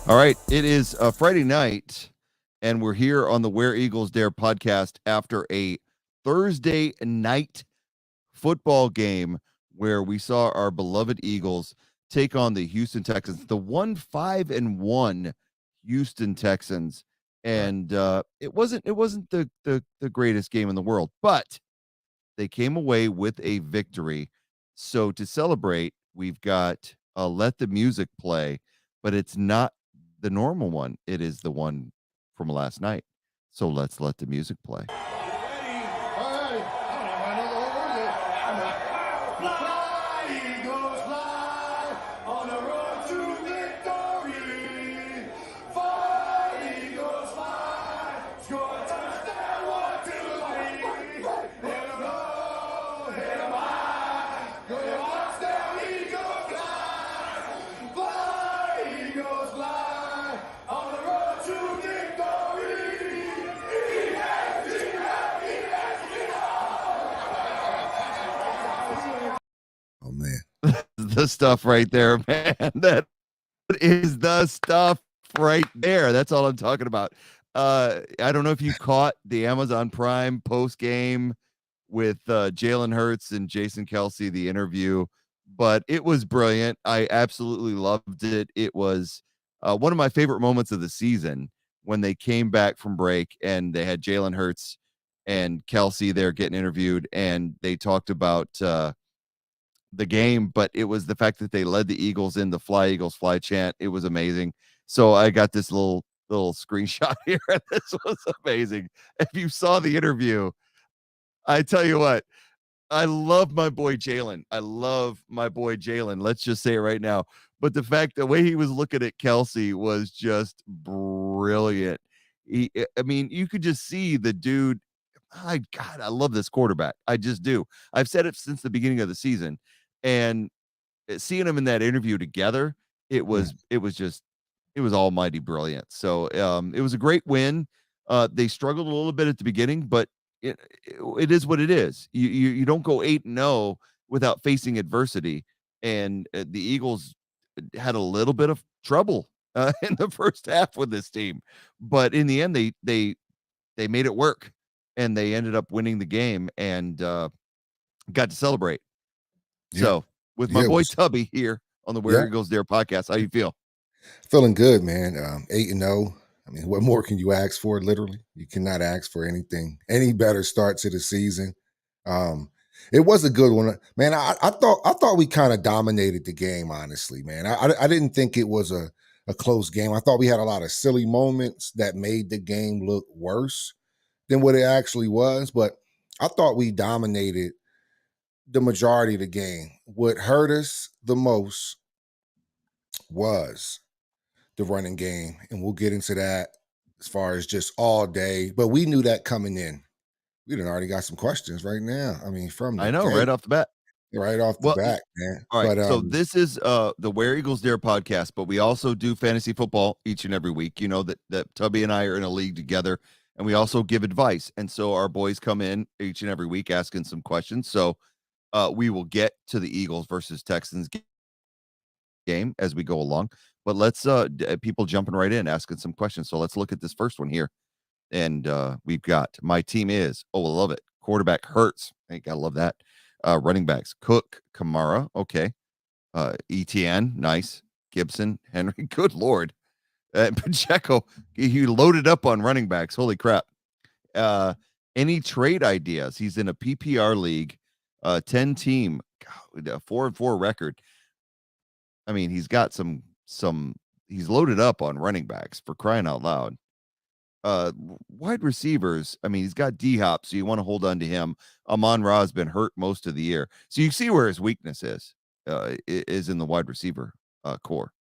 All right, it is Friday night, and we're here on the Where Eagles Dare podcast after a Thursday night football game where we saw our beloved Eagles take on the Houston Texans, the 1-5-1 Houston Texans, Right. and it wasn't the greatest game in the world, but they came away with a victory. So to celebrate, we've got Let the Music Play, but it's not the normal one. It is the one from last night. So let's let the music play. Oh man. The stuff right there, man. That is the stuff right there. That's all I'm talking about. I don't know if you caught the Amazon Prime post game with Jalen Hurts and Jason Kelsey, the interview, but it was brilliant. I absolutely loved it. It was one of my favorite moments of the season when they came back from break and they had Jalen Hurts and Kelsey there getting interviewed, and they talked about the game, but it was the fact that they led the Eagles in the Fly Eagles Fly chant. It was amazing. So I got this little screenshot here, and this was amazing. If you saw the interview, I tell you what, I love my boy Jalen. I love my boy Jalen. Let's just say it right now. But the way he was looking at Kelsey was just brilliant. I mean, you could just see the dude. God, I love this quarterback. I just do. I've said it since the beginning of the season, and seeing them in that interview together, it Mm. was it was just it was almighty brilliant. So it was a great win. They struggled a little bit at the beginning, but it is what it is. You don't go 8-0 without facing adversity, and the Eagles had a little bit of trouble in the first half with this team, but in the end they made it work, and they ended up winning the game and got to celebrate. Yeah. So, with my Yeah. It boy was, Tubby here on the yeah. Where Eagles Dare podcast, how you feel? Feeling good, man. 8-0. I mean, what more can you ask for? Literally, you cannot ask for any better start to the season. Um, it was a good one, man. I thought we kind of dominated the game. Honestly, man, I didn't think it was a close game. I thought we had a lot of silly moments that made the game look worse than what it actually was. But I thought we dominated the majority of the game. What hurt us the most was the running game, and we'll get into that as far as just all day. But we knew that coming in. We done already got some questions right now. I mean, from the I know, gate, right off the bat. right off the Well, back, man. all right. But So this is the Where Eagles Dare podcast, but we also do fantasy football each and every week. You know that Tubby and I are in a league together, and we also give advice. And so our boys come in each and every week asking some questions. So we will get to the Eagles versus Texans game as we go along. But let's people jumping right in asking some questions. So let's look at this first one here. And we've got my team is, I love it. Quarterback Hurts. I gotta love that. Running backs Cook, Kamara, okay. ETN, nice. Gibson, Henry, good lord. Pacheco, he loaded up on running backs. Holy crap. Uh, any trade ideas? He's in a PPR league, 10 team, God, a 4-4 record. I mean, he's got some he's loaded up on running backs for crying out loud. Wide receivers, I mean, he's got D-Hop, so you want to hold on to him. Amon-Ra has been hurt most of the year. So you see where his weakness is in the wide receiver core.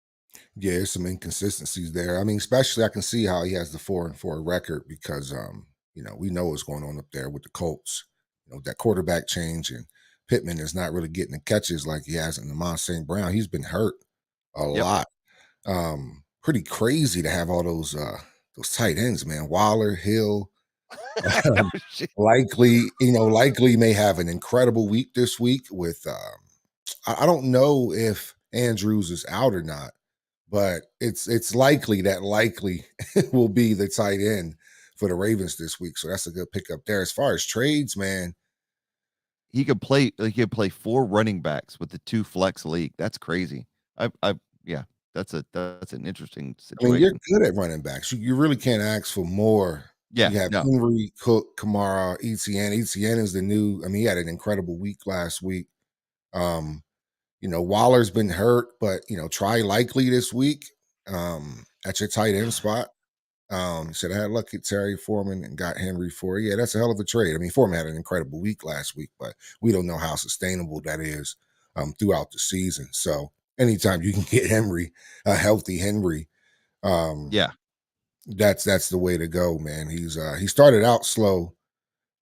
yeah, there's some inconsistencies there. I mean, especially I can see how he has the 4-4 record because we know what's going on up there with the Colts. That quarterback change, and Pittman is not really getting the catches like he has in Amon St. Brown. He's been hurt a Yep. lot. Pretty crazy to have all those tight ends, man. Waller, Hill, Oh, shit. likely may have an incredible week this week with I don't know if Andrews is out or not, but it's likely that likely will be the tight end for the Ravens this week. So that's a good pickup there. As far as trades, man, He could play 4 running backs with the 2 flex league. That's crazy. I yeah, that's an interesting I mean, you're situation. good at running backs. You really can't ask for more. Yeah, You have no. Henry, Cook, Kamara, ETN. ETN is the new. I mean, he had an incredible week last week. Um, Waller's been hurt, but try likely this week at your tight end spot. Said I had lucky Terry Foreman and got Henry for it. Yeah, that's a hell of a trade. I mean, Foreman had an incredible week last week, but we don't know how sustainable that is throughout the season. So anytime you can get Henry, a healthy Henry, um, Yeah, that's the way to go, man. He started out slow,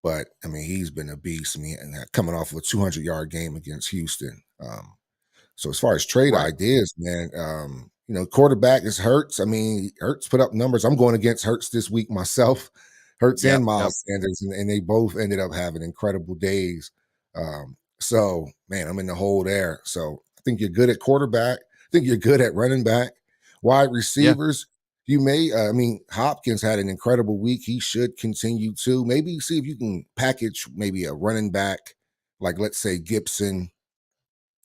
but I mean he's been a beast. I mean, and coming off of a 200-yard game against Houston. So as far as trade right. ideas, man, quarterback is Hurts. I mean, Hurts put up numbers. I'm going against Hurts this week myself, Hurts and Yep, yep. Miles Sanders, and they both ended up having incredible days. So man, I'm in the hole there. So I think you're good at quarterback. I think you're good at running back, wide Yeah. receivers. You may, I mean, Hopkins had an incredible week. He should continue to. Maybe see if you can package maybe a running back, like let's say Gibson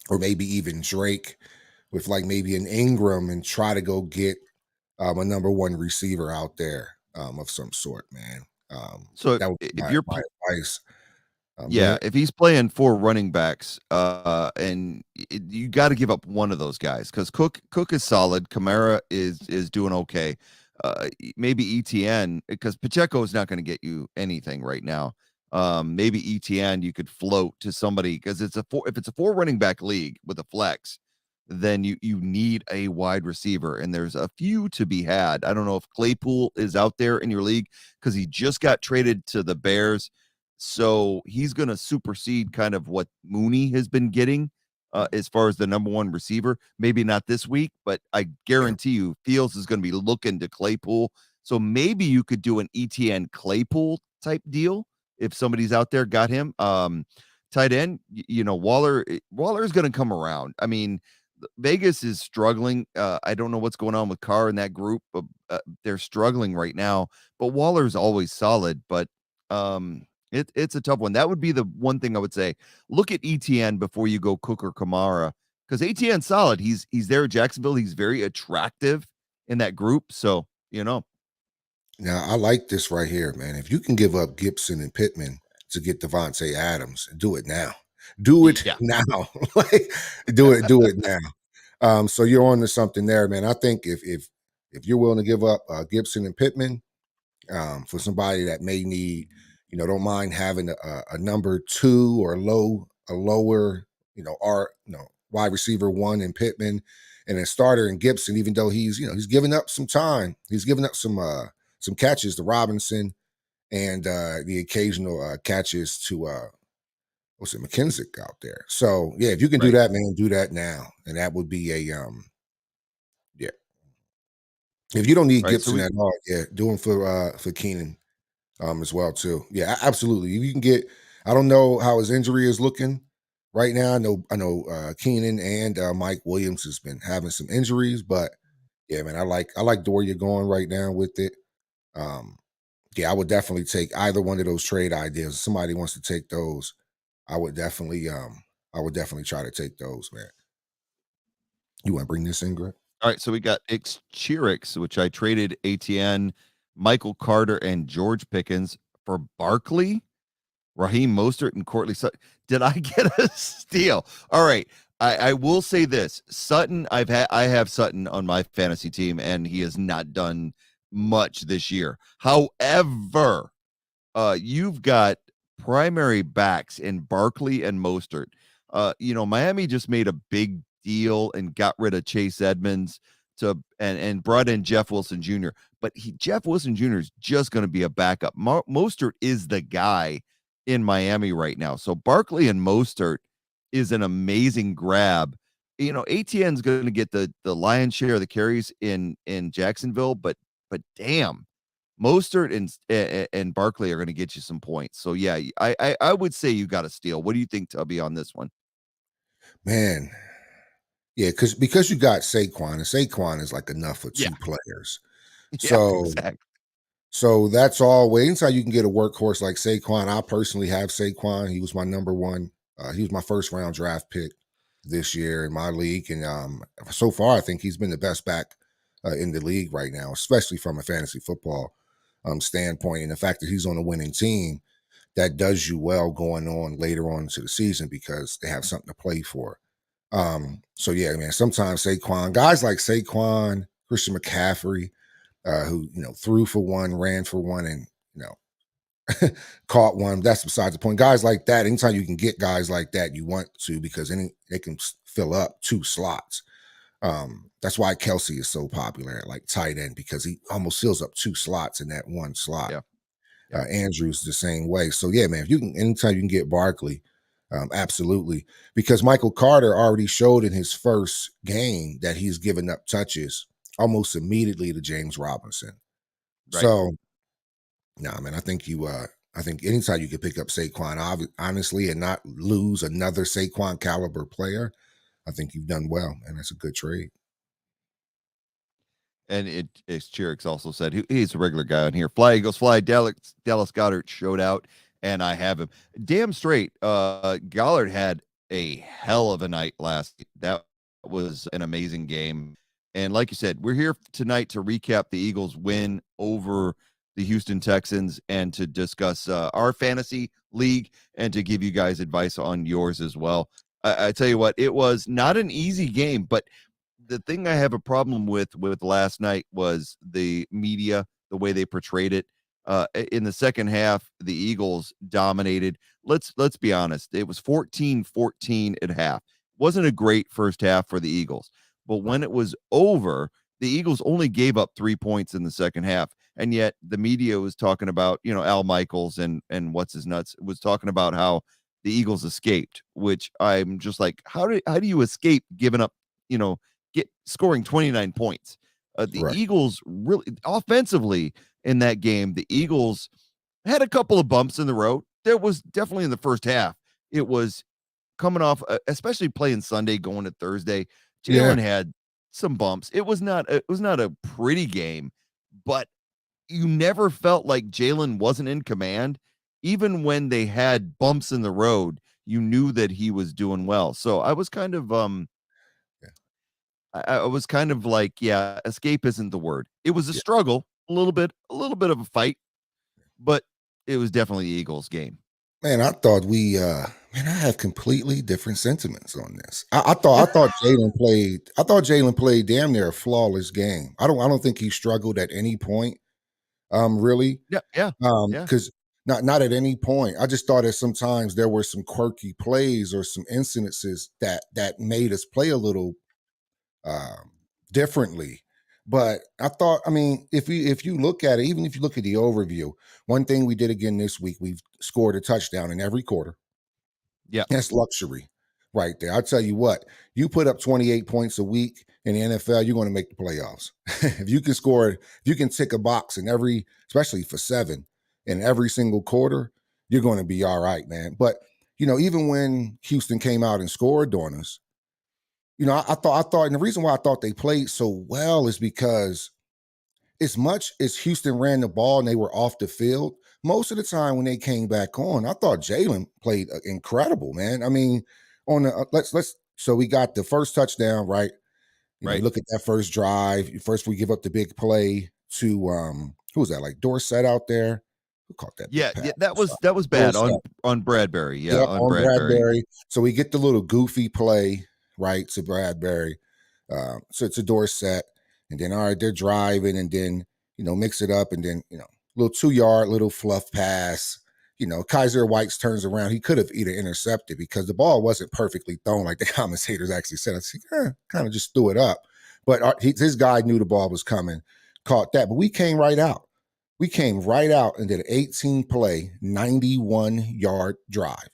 or maybe even Drake with like maybe an Ingram and try to go get a number one receiver out there of some sort, man. So That would be if my you're my advice. Go Yeah, ahead. if he's playing 4 running backs, and you got to give up one of those guys because Cook is solid. Kamara is doing okay. Maybe ETN because Pacheco is not going to get you anything right now. Maybe ETN you could float to somebody because if it's a 4 running back league with a flex, then you need a wide receiver and there's a few to be had. I don't know if Claypool is out there in your league because he just got traded to the Bears, so he's going to supersede kind of what Mooney has been getting as far as the number 1 receiver. Maybe not this week, but I Yeah. guarantee you Fields is going to be looking to Claypool. So maybe you could do an ETN Claypool type deal if somebody's out there got him. Tight end, Waller is going to come around. I mean, Vegas is struggling. I don't know what's going on with Carr in that group, but they're struggling right now. But Waller's always solid, but it's a tough one. That would be the one thing I would say. Look at ETN before you go Cook or Kamara because ETN's solid. He's there at Jacksonville. He's very attractive in that group. So Now I like this right here, man. If you can give up Gibson and Pittman to get Devontae Adams, do it now. Do it yeah, now. Like, do it now. So you're on to something there, man. I think if you're willing to give up Gibson and Pittman, for somebody that may need, don't mind having a number two or a lower, wide receiver one in Pittman and a starter in Gibson, even though he's giving up some time. He's giving up some catches to Robinson and the occasional catches to what's it, McKenzie out there. So yeah, if you can do right, that, man, do that now. And that would be yeah. If you don't need right. So Gibson we at all, yeah, do him for Keenan as well too. Yeah, absolutely. You can get. I don't know how his injury is looking right now. I know Keenan and Mike Williams has been having some injuries, but yeah, man, I like the way you're going right now with it. Um, yeah, I would definitely take either one of those trade ideas. If somebody wants to take those, I would definitely try to take those, man. You want to bring this in, Greg? All right, so we got Chirix, which I traded ATN, Michael Carter, and George Pickens for Barkley, Raheem Mostert, and Courtly Sutton. Did I get a steal? All right. I will say this. I have Sutton on my fantasy team, and he has not done much this year. However, you've got primary backs in Barkley and Mostert. Miami just made a big deal and got rid of Chase Edmonds and brought in Jeff Wilson Jr. But Jeff Wilson Jr. is just going to be a backup. Mostert is the guy in Miami right now. So Barkley and Mostert is an amazing grab. ATN's going to get the lion's share of the carries in Jacksonville, but damn, Mostert and Barkley are going to get you some points. So yeah, I would say you got to steal. What do you think, Tubby, on this one? Man, Yeah, because you got Saquon, and Saquon is like enough for Yeah. two players. Yeah, So exactly. so that's always anytime you can get a workhorse like Saquon. I personally have Saquon. He was my number one. He was my first round draft pick this year in my league, and so far I think he's been the best back in the league right now, especially from a fantasy football standpoint. And the fact that he's on a winning team that does you well going on later on into the season because they have something to play for. So yeah, man. Sometimes Saquon, guys like Saquon, Christian McCaffrey, who threw for one, ran for one, and you caught one. That's besides the point. Guys like that, anytime you can get guys like that, you want to because they can fill up two slots. That's why Kelsey is so popular at like tight end because he almost fills up two slots in that one slot. Yeah. Yeah. Andrews the same way. So yeah, man, if you can, anytime you can get Barkley, absolutely, because Michael Carter already showed in his first game that he's given up touches almost immediately to James Robinson. Right. So, nah, man, I think anytime you can pick up Saquon, honestly, and not lose another Saquon caliber player, I think you've done well, and that's a good trade. And as Chirix also said, he's a regular guy on here. Fly Eagles Fly. Dallas Goddard showed out, and I have him. Damn straight. Goddard had a hell of a night last. That was an amazing game. And like you said, we're here tonight to recap the Eagles' win over the Houston Texans and to discuss our fantasy league and to give you guys advice on yours as well. I tell you what, it was not an easy game, but the thing I have a problem with last night was the media, the way they portrayed it. In the second half, the Eagles dominated. Let's be honest. It was 14-14 at half. Wasn't a great first half for the Eagles. But when it was over, the Eagles only gave up 3 points in the second half. And yet the media was talking about, Al Michaels and what's his nuts was talking about how the Eagles escaped, which I'm just like, how do you escape giving up, get scoring 29 points. The Right. Eagles really offensively in that game, the Eagles had a couple of bumps in the road. There was definitely in the first half. It was coming off, especially playing Sunday, going to Thursday. Yeah. Jalen had some bumps. It was not a pretty game, but you never felt like Jalen wasn't in command. Even when they had bumps in the road, you knew that he was doing well. So I was kind of Yeah. I was kind of like, yeah, escape isn't the word. It was a Yeah. struggle, a little bit of a fight, but it was definitely the Eagles game. Man, I thought I have completely different sentiments on this. I thought Jalen played damn near a flawless game. I don't think he struggled at any point. Really. Yeah, yeah, yeah, Because not at any point. I just thought that sometimes there were some quirky plays or some incidences that made us play a little um, differently. But I thought, I mean, if you look at it, even if you look at the overview, one thing we did again this week, we've scored a touchdown in every quarter. yeah, That's luxury right there. I'll tell you what, you put up 28 points a week in the NFL, you're going to make the playoffs. If you can tick a box in every, especially for 7 in every single quarter, you're going to be all right, man. But, even when Houston came out and scored on us, I thought, and the reason why I thought they played so well is because as much as Houston ran the ball and they were off the field, most of the time when they came back on, I thought Jalen played incredible, man. I mean, on the let's so we got the first touchdown, right? You right. look at that first drive. First, we give up the big play to who was that? Like Dorsett out there. Who caught that big Yeah, pass? yeah, that was bad Dorsett. on Bradbury. Yeah, Yep, on on Bradbury. Bradbury. So we get the little goofy play, right, to Bradbury. So it's a Dorsett. And then, all right, they're driving and then, mix it up and then, little 2-yard, little fluff pass. Kaiser White turns around. He could have either intercepted because the ball wasn't perfectly thrown like the commentators actually said. I said, kind of just threw it up. But his guy knew the ball was coming, caught that. But we came right out. We came right out and did an 18-play, 91-yard drive.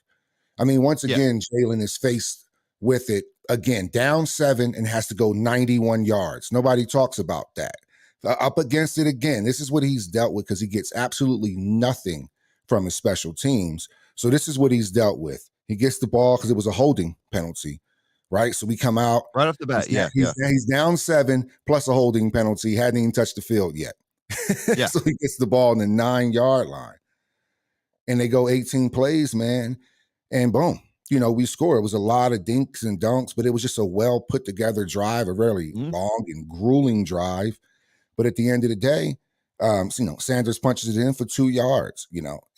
I mean, once Yeah, again, Jalen is faced with it again, down 7 and has to go 91 yards. Nobody talks about that. Up against it again. This is what he's dealt with because he gets absolutely nothing from his special teams. So this is what he's dealt with. He gets the ball because it was a holding penalty, right? So we come out. Right off the bat. Yeah, yeah, He's down 7 plus a holding penalty. Hadn't even touched the field yet. yeah. So he gets the ball in the 9-yard line, and they go 18 plays, man, and boom, we score. It was a lot of dinks and dunks, but it was just a well put together drive, a really Mhm. long and grueling drive. But at the end of the day, Sanders punches it in for 2 yards,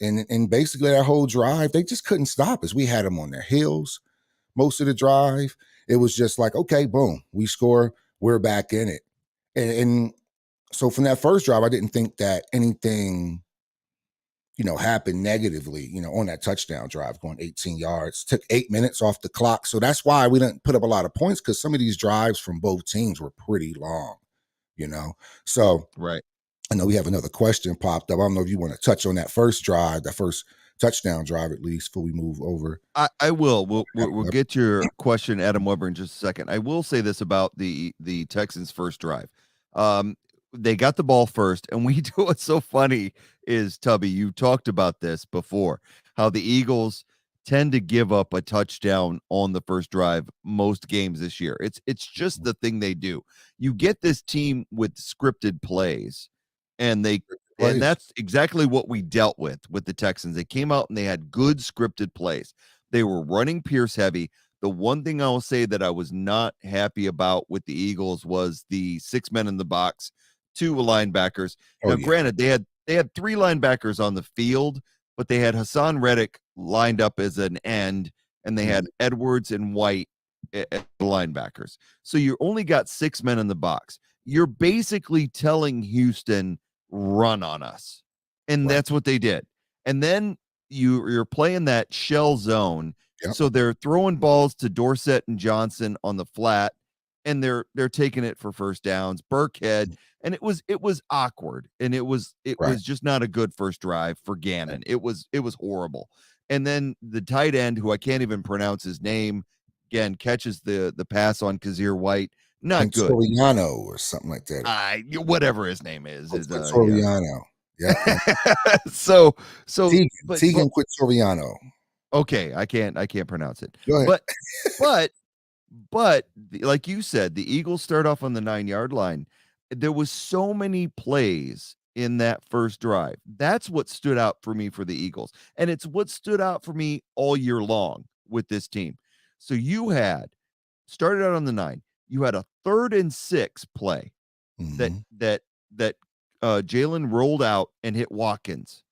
and basically that whole drive, they just couldn't stop us. We had them on their heels most of the drive. It was just like, okay, boom, we score, we're back in it. And so from that first drive, I didn't think that anything, happened negatively, on that touchdown drive going 18 yards. Took 8 minutes off the clock. So that's why we didn't put up a lot of points, because some of these drives from both teams were pretty long, you know. So Right. I know we have another question popped up. I don't know if you want to touch on that first drive, that first touchdown drive, at least before we move over. I will. We'll get to your question, Adam Weber, in just a second. I will say this about the Texans' first drive. Um, they got the ball first, and we do what's so funny is, Tubby, you talked about this before, how the Eagles tend to give up a touchdown on the first drive most games this year. It's just the thing they do. You get this team with scripted plays, and Plays. that's exactly what we dealt with the Texans. They came out and they had good scripted plays. They were running Pierce heavy. The one thing I will say that I was not happy about with the Eagles was the 6 men in the box, 2 linebackers. Oh Now, yeah. granted, they had 3 linebackers on the field, but they had Hassan Reddick lined up as an end, and they had Edwards and White as the linebackers. So you only got 6 men in the box. You're basically telling Houston, run on us. And Right. that's what they did. And then you're playing that shell zone. Yep. So they're throwing balls to Dorsett and Johnson on the flat, and they're taking it for first downs. Burkhead, and it was awkward, and it was Right. just not a good first drive for Gannon. It was horrible. And then the tight end, who I can't even pronounce his name, again catches the pass on Kazir White. Not good. Quitoriano or something like that. Whatever his name is yeah. Quitoriano. Yep. Yep. so so Tegan. but Tegan Quitoriano. okay, I can't pronounce it. Go ahead. But like you said, the Eagles start off on the 9-yard line. There was so many plays in that first drive. That's what stood out for me for the Eagles. And it's what stood out for me all year long with this team. So you had started out on the 9. You had a 3rd and 6 play that Mhm. that that Jalen rolled out and hit Watkins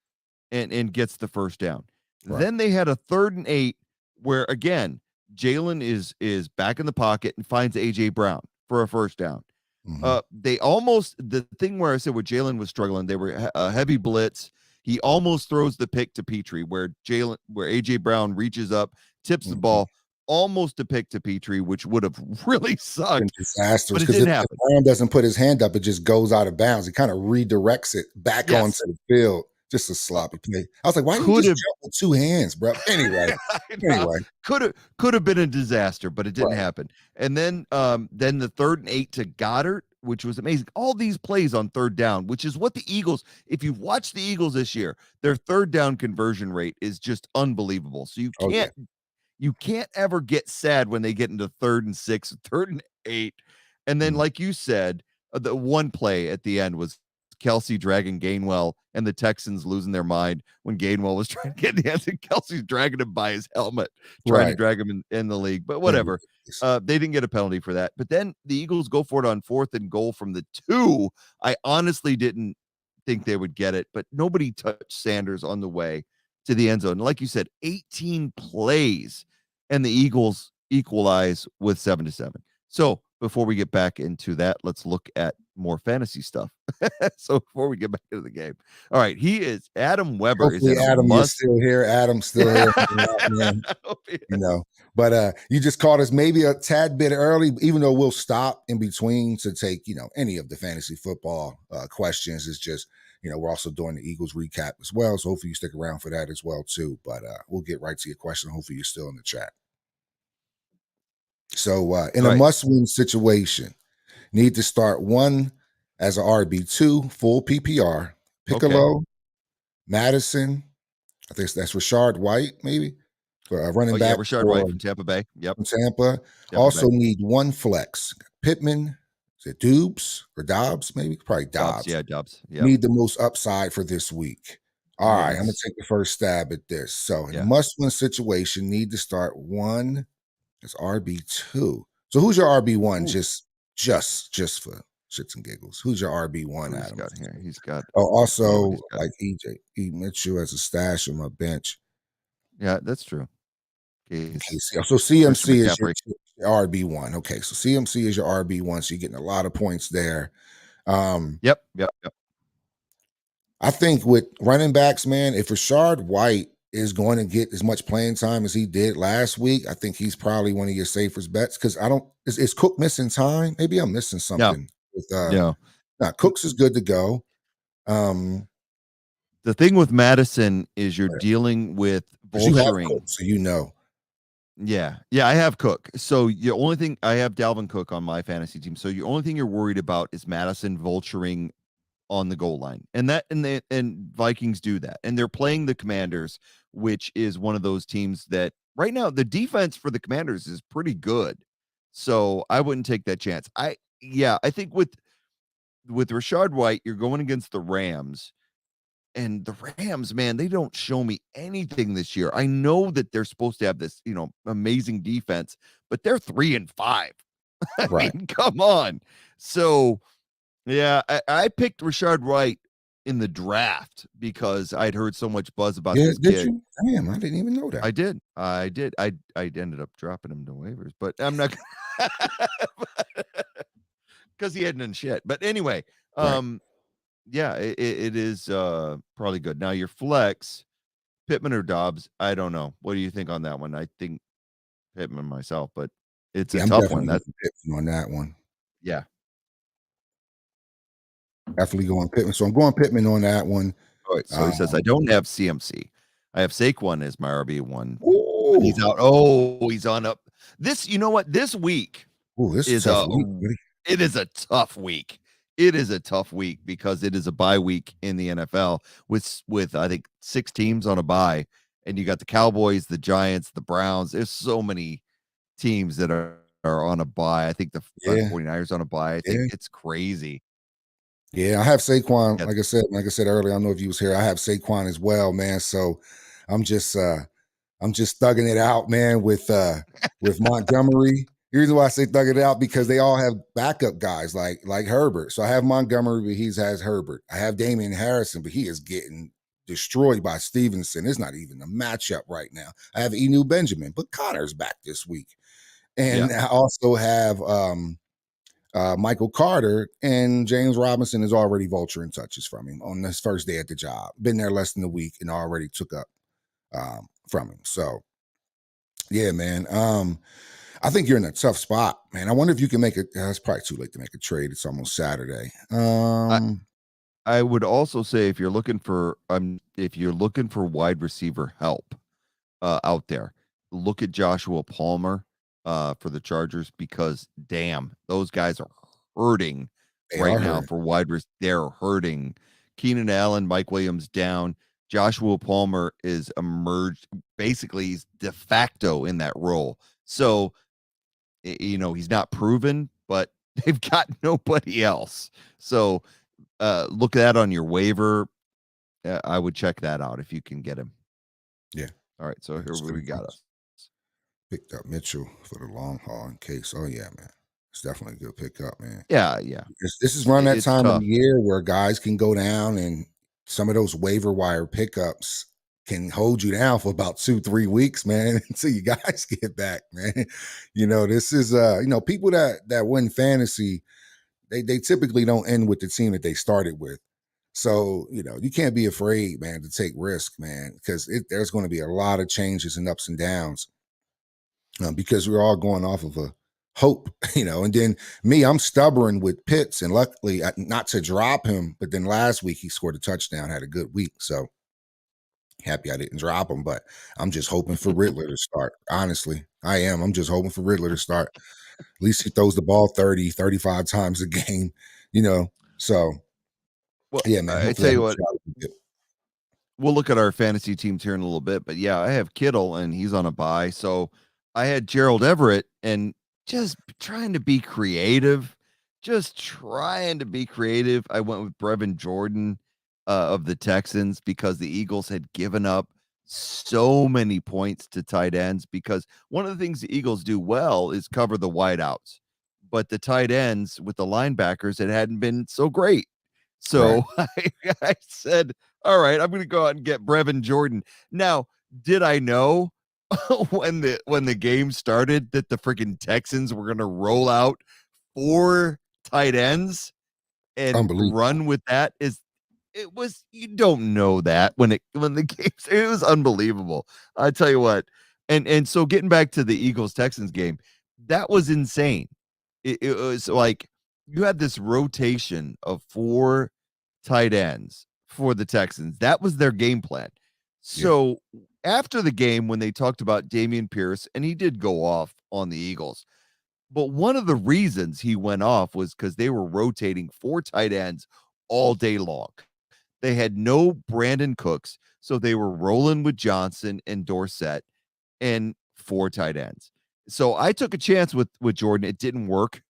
and gets the first down. Right. Then they had a 3rd and 8 where, again, Jalen is back in the pocket and finds AJ Brown for a first down. Mhm. They almost, the thing where I said where Jalen was struggling, they were a heavy blitz. He almost throws the pick to Petrie, where AJ Brown reaches up, tips the Mhm. ball, almost a pick to Petrie, which would have really Been sucked, disastrous, but it because didn't if happen. Brown doesn't put his hand up, it just goes out of bounds. It kind of redirects it back onto Yes, the field. Just a uh, sloppy play. I was like, why didn't you could just have. jump with 2 hands, bro? Anyway, I know. anyway. Could have been a disaster, but it didn't Right. happen. And then the 3rd and 8 to Goddard, which was amazing. All these plays on 3rd down, which is what the Eagles, if you've watched the Eagles this year, their 3rd down conversion rate is just unbelievable. So you Oh yeah. can't you can't ever get sad when they get into 3rd and 6, 3rd and 8. And then, Mhm. like you said, the one play at the end was Kelsey dragging Gainwell and the Texans losing their mind when Gainwell was trying to get in the end, and Kelsey's dragging him by his helmet, trying to Right. drag him in the league. But Yeah, whatever. They didn't get a penalty for that. But then the Eagles go for it on 4th and goal from the 2. I honestly didn't think they would get it, but nobody touched Sanders on the way to the end zone. Like you said, 18 plays, and the Eagles equalize with 7-7. So before we get back into that, let's look at more fantasy stuff. So before we get back into the game, all right, Adam Weber is Hopefully, in a Adam, you're must. still here. Adam's still here, hanging out, man. I hope he You is. know, but you just caught us maybe a tad bit early, even though we'll stop in between to take any of the fantasy football questions. It's just we're also doing the Eagles recap as well, so hopefully you stick around for that as well too. But we'll get right to your question. Hopefully you're still in the chat. So in All a right. must-win situation, need to start one as a RB2, full PPR. Okay. Piccolo, Madison. I think that's Rashard White, maybe. running Oh yeah, back Rashard for White from Tampa Bay. Yep, Tampa. Tampa Bay. Also need one flex. Pittman, is it Dubes or Dobbs? Maybe probably Dobbs, Dobbs. yeah, Dobbs. Yep. Need the most upside for this week. All right, I'm gonna Yes. take the first stab at this. So in a Yeah. must-win situation, need to start one. It's RB2. So who's your RB1? Ooh, Just for shits and giggles. Who's your RB1, who he's Adam? got here? He's got. Oh, I forget what also he's got. like E. Mitchell as a stash on my bench. Yeah, that's true. Okay, He's so Christian CMC is your McCaffrey. RB1. Okay, so CMC is your RB1. So you're getting a lot of points there. Um, Yep, yep, yep. I think with running backs, man, if Rashard White is going to get as much playing time as he did last week, I think he's probably one of your safest bets. Because I don't is Cook missing time? Maybe I'm missing No, something with no. nah, Cooks is good to go. Um, The thing with Madison is you're dealing with because you have Cook, vulturing. so you know. Yeah, yeah. I have Cook. So the only thing I have Dalvin Cook on my fantasy team. So the only thing you're worried about is Madison vulturing on the goal line, and Vikings do that, and they're playing the Commanders, which is one of those teams that right now the defense for the Commanders is pretty good. So I wouldn't take that chance. I think with Rashard White, you're going against the Rams. And the Rams, man, they don't show me anything this year. I know that they're supposed to have this, amazing defense, but they're 3-5. I Right. mean, come on. So, yeah, I picked Rashard White in the draft because I'd heard so much buzz about Yeah, this did kid. you? Damn, I didn't even know that. I did. I did. I ended up dropping him to waivers, but I'm not because he hadn't done shit. But anyway, Right. yeah, it is probably good. Now your flex, Pittman or Dobbs, I don't know. What do you think on that one? I think Pittman myself, but it's a Yeah, I'm tough one. definitely That's going Pittman on that one. yeah. Definitely going Pittman. So I'm going Pittman on that one. All right. So he says I don't have CMC. I have Saquon as my RB1, but Ooh, he's out. Oh, he's on up. This, you know what? This week ooh, this is is a tough week, buddy. it is a tough week. It is a tough week because it is a bye week in the NFL with I think 6 teams on a bye, and you got the Cowboys, the Giants, the Browns. There's so many teams that are on a bye. I think the Yeah, 49ers on a bye. I think yeah. it's crazy. Yeah, I have Saquon. Yeah. Like I said earlier, I don't know if you was here. I have Saquon as well, man. So I'm just I'm just thugging it out, man, with Montgomery. The reason why I say thugging it out because they all have backup guys like Herbert. So I have Montgomery, but he has Herbert. I have Damian Harrison, but he is getting destroyed by Stevenson. It's not even a matchup right now. I have Enu Benjamin, but Connor's back this week. Yeah. And I also have Michael Carter, and James Robinson is already vulturing touches from him on his first day at the job. Been there less than a week and already took up from him. So yeah, man. I think you're in a tough spot, man. I wonder if you can make it. It's probably too late to make a trade. It's almost Saturday. I I would also say if you're looking for wide receiver help out there, look at Joshua Palmer for the Chargers because damn, those guys are hurting They right are now hurting. for they're hurting. Keenan Allen, Mike Williams down. Joshua Palmer is emerged. Basically, he's de facto in that role. So, he's not proven, but they've got nobody else. So, look at that on your waiver. I would check that out if you can get him. Yeah. All right, so here we got us. Picked up Mitchell for the long haul in case. Oh yeah, man. It's definitely a good pickup, man. Yeah, yeah. This is around that It's time of the tough. year where guys can go down and some of those waiver wire pickups can hold you down for about 2-3 weeks, man, until you guys get back, man. This is people that win fantasy, they typically don't end with the team that they started with. So, you can't be afraid, man, to take risk, man, because there's going to be a lot of changes and ups and downs because we're all going off of a hope, And then me, I'm stubborn with Pitts, and luckily, not to drop him, but then last week he scored a touchdown, had a good week, so happy I didn't drop him. But I'm just hoping for Riddler to start. Honestly, I am. I'm just hoping for Riddler to start. At least he throws the ball 30, 35 times a game, So Well, yeah, man. I Hopefully tell I you can what, try to get we'll look at our fantasy teams here in a little bit, but yeah, I have Kittle and he's on a bye. So I had Gerald Everett and just trying to be creative, just trying to be creative. I went with Brevin Jordan of the Texans because the Eagles had given up so many points to tight ends because one of the things the Eagles do well is cover the wideouts. But the tight ends with the linebackers, it hadn't been so great. Right. So I said, all right, I'm going to go out and get Brevin Jordan. Now, did I know when the game started that the freaking Texans were going to roll out 4 tight ends and Unbelievable. run with that? Is it was you don't know that when the game it was unbelievable. I tell you what. And so getting back to the Eagles Texans game, that was insane. It was like you had this rotation of 4 tight ends for the Texans. That was their game plan. Yeah. So after the game, when they talked about Damian Pierce, and he did go off on the Eagles, but one of the reasons he went off was because they were rotating 4 tight ends all day long. They had no Brandon Cooks, so they were rolling with Johnson and Dorsett and 4 tight ends. So I took a chance with Jordan. It didn't work.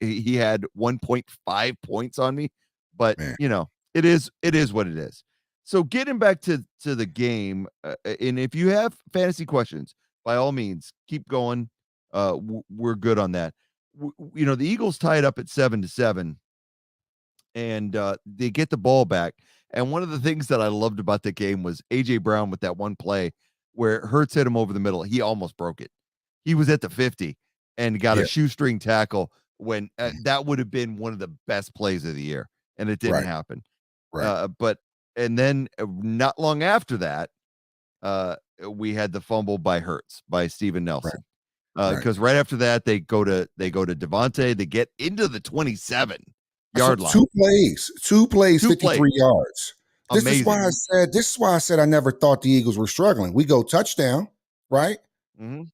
He had 1.5 points on me, but Man. it is what it is. So getting back to the game, and if you have fantasy questions, by all means, keep going. We're good on that. The Eagles tied up at 7-7, and they get the ball back. And one of the things that I loved about the game was AJ Brown with that one play where Hurts hit him over the middle. He almost broke it. He was at the 50 and got a Yeah. shoestring tackle when Mhm. that would have been one of the best plays of the year, and it didn't Right. happen. Right. But and then not long after that, we had the fumble by Hurts by Steven Right. Nelson. Right. Because right after that, they go to Devontae. They get into the 27 So yard line. 2 plays, 2 plays. 53 yards. Amazing. This is why I said I never thought the Eagles were struggling. We go touchdown, right? Mhm.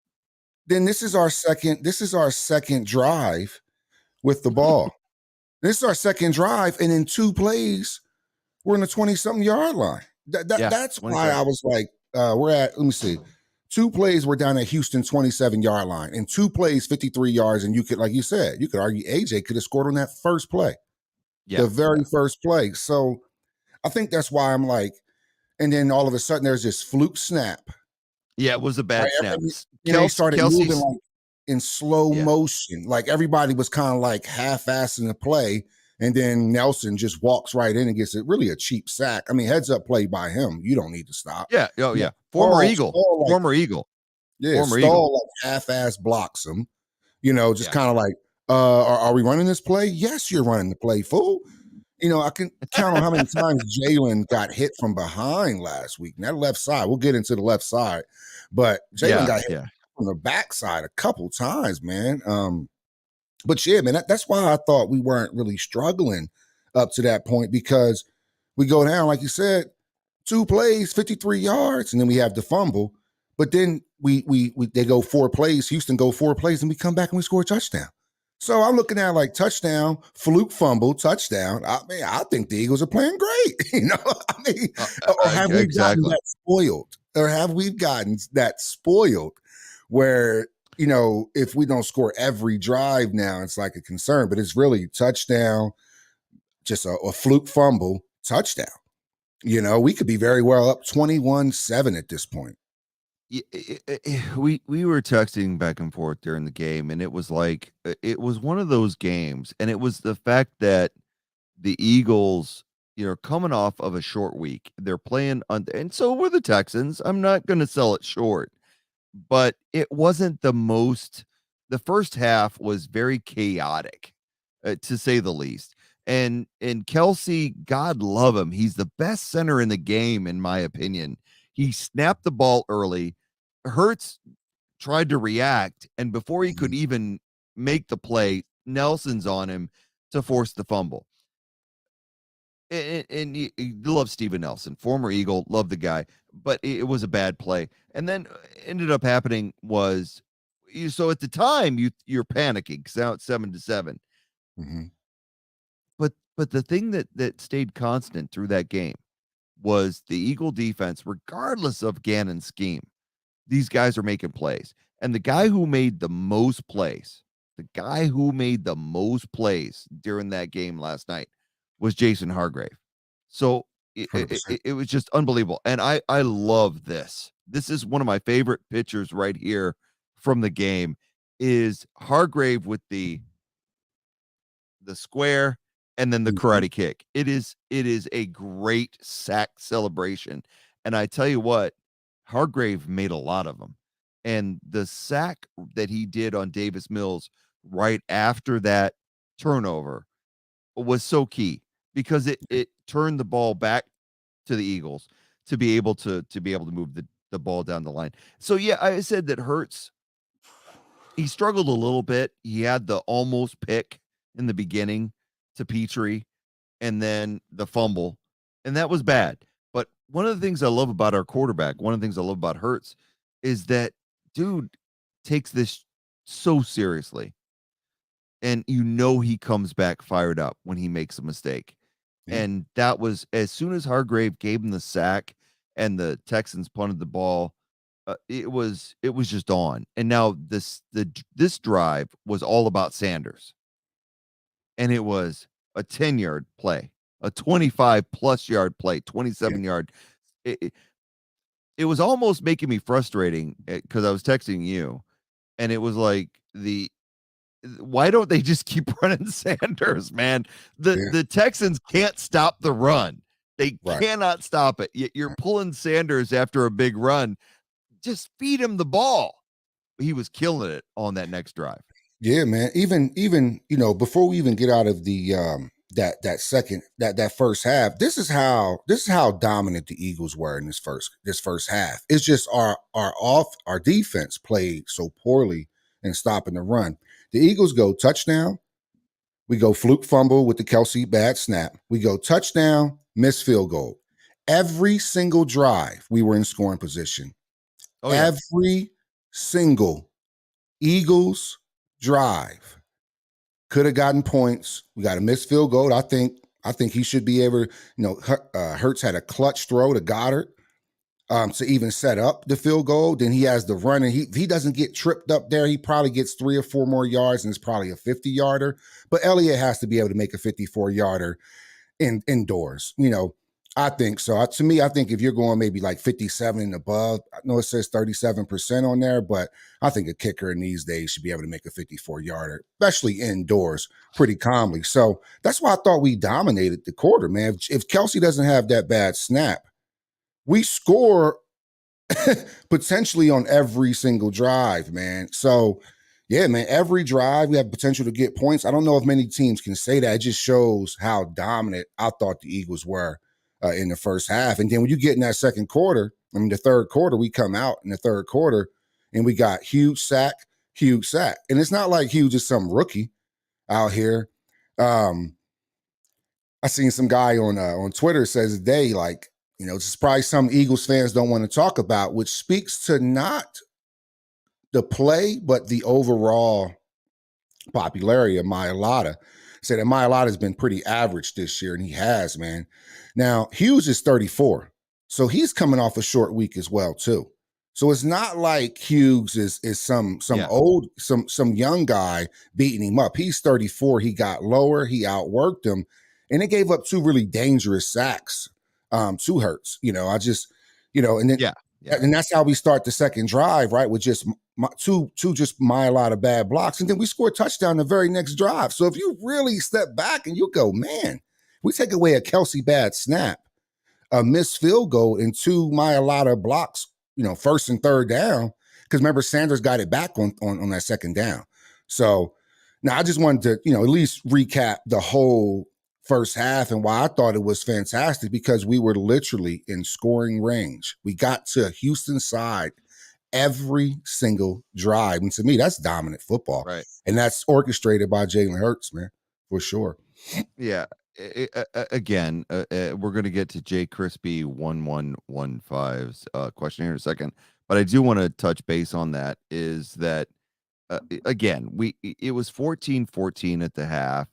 Then this is our second drive with the ball. This is our second drive, and in 2 plays, we're in the 20-something yard line. Yeah, That's why I 27. was like, let me see. 2 plays we're down at Houston 27-yard line. In 2 plays, 53 yards, and you could, like you said, you could argue AJ could have scored on that first play, Yeah, the very yeah. first play. So I think that's why I'm like, and then all of a sudden there's this fluke snap. Yeah, it was a Right? bad snap. They started moving Kelsey's like in slow yeah. motion. Like everybody was kind of like half-assing the play. And then Nelson just walks right in and gets it really a cheap sack. I mean, heads up play by him. You don't need to stop. Yeah, oh, You know, yeah. Former Eagle. Stall like Former Eagle. yeah, Former Eagle. Stall like half-ass blocks him. Just Yeah. kind of like, are we running this play? Yes, you're running the play, fool. I can count on how many times Jalen got hit from behind last week. And that left side, we'll get into the left side, but Jalen Yeah, got hit yeah. from the backside a couple times, man. But yeah, man, that's why I thought we weren't really struggling up to that point because we go down, like you said, 2 plays, 53 yards, and then we have the fumble. But then we they go 4 plays, Houston go 4 plays, and we come back and we score a touchdown. So I'm looking at like touchdown, fluke fumble, touchdown. I mean, I think the Eagles are playing great. I mean, or have we gotten Exactly. that spoiled? Or have we gotten that spoiled where if we don't score every drive now, it's like a concern, but it's really touchdown, just a fluke fumble, touchdown. We could be very well up 21-7 at this point. We were texting back and forth during the game, and it was like it was one of those games, and it was the fact that the Eagles, coming off of a short week, they're playing on, and so were the Texans. I'm not going to sell it short, but it wasn't the most. The first half was very chaotic, to say the least. And Kelsey, God love him, he's the best center in the game, in my opinion. He snapped the ball early. Hurts tried to react, and before he could Mhm. even make the play, Nelson's on him to force the fumble. And you love Steven Nelson, former Eagle, love the guy, but it was a bad play. And then ended up happening was so at the time you're panicking because now it's 7-7. Mhm. But the thing that stayed constant through that game, was the Eagle defense, regardless of Gannon's scheme, these guys are making plays. And the guy who made the most plays, during that game last night was Jason Hargrave. So it, it, 100%. it it was just unbelievable. And I love this. This is one of my favorite pictures right here from the game is Hargrave with the square and then the Mhm. karate kick. It is a great sack celebration. And I tell you what, Hargrave made a lot of them. And the sack that he did on Davis Mills right after that turnover was so key because it turned the ball back to the Eagles to be able to move the ball down the line. So yeah, I said that Hurts he struggled a little bit. He had the almost pick in the beginning to Petrie and then the fumble, and that was bad. But one of the things I love about our quarterback, one of the things I love about Hurts is that dude takes this so seriously. And he comes back fired up when he makes a mistake. Yeah. And that was as soon as Hargrave gave him the sack and the Texans punted the ball, it was just on. And now this drive was all about Sanders, and it was a 10-yard play, a 25 plus yard play, Yeah. 27 yard. It, it, it was almost making me frustrating because I was texting you, and it was like why don't they just keep running Sanders, man? The Yeah. the Texans can't stop the run. They Right. cannot stop it. Yet you're pulling Sanders after a big run. Just feed him the ball. He was killing it on that next drive. Yeah, man. Even before we even get out of the that first half, this is how dominant the Eagles were in this first half. It's just our defense played so poorly in stopping the run. The Eagles go touchdown, we go fluke fumble with the Kelsey bad snap. We go touchdown, miss field goal. Every single drive we were in scoring position. Oh yeah. Every single Eagles drive could have gotten points. We got a missed field goal. I think he should be able. Hurts had a clutch throw to Goddard to even set up the field goal. Then he has the run, and he doesn't get tripped up there. He probably gets 3 or 4 more yards, and it's probably a 50-yarder. But Elliott has to be able to make a 54-yarder indoors. I think so. To me, I think if you're going maybe like 57 and above, I know it says 37% on there, but I think a kicker in these days should be able to make a 54-yarder, especially indoors, pretty calmly. So that's why I thought we dominated the quarter, man. If Kelsey doesn't have that bad snap, we score potentially on every single drive, man. So, yeah, man, every drive we have potential to get points. I don't know if many teams can say that. It just shows how dominant I thought the Eagles were in the first half. And then when you get in that second quarter, the third quarter, we come out in the third quarter and we got huge sack, huge sack. And it's not like Hughes is some rookie out here. I seen some guy on Twitter says today, like, it's probably some Eagles fans don't want to talk about, which speaks to not the play, but the overall popularity of Mailata. Said that Mailata has been pretty average this year, and he has, man. Now, Hughes is 34, so he's coming off a short week as well, too. So it's not like Hughes is some Yeah. old, some young guy beating him up. He's 34. He got lower. He outworked him, and it gave up two really dangerous sacks to Hurts. And then Yeah. Yeah. and that's how we start the second drive, right? With just two just mile out of bad blocks, and then we score a touchdown the very next drive. So if you really step back and you go, man, we take away a Kelsey bad snap, a missed field goal, and two Mailata blocks, first and third down. Because remember, Sanders got it back on that second down. So now I just wanted to, at least recap the whole first half and why I thought it was fantastic, because we were literally in scoring range. We got to Houston's side every single drive. And to me, that's dominant football. Right. And that's orchestrated by Jalen Hurts, man, for sure. Yeah. Again, we're going to get to Jay Crispy 1115's question here in a second, but I do want to touch base on that. Is that again, it was 14-14 at the half.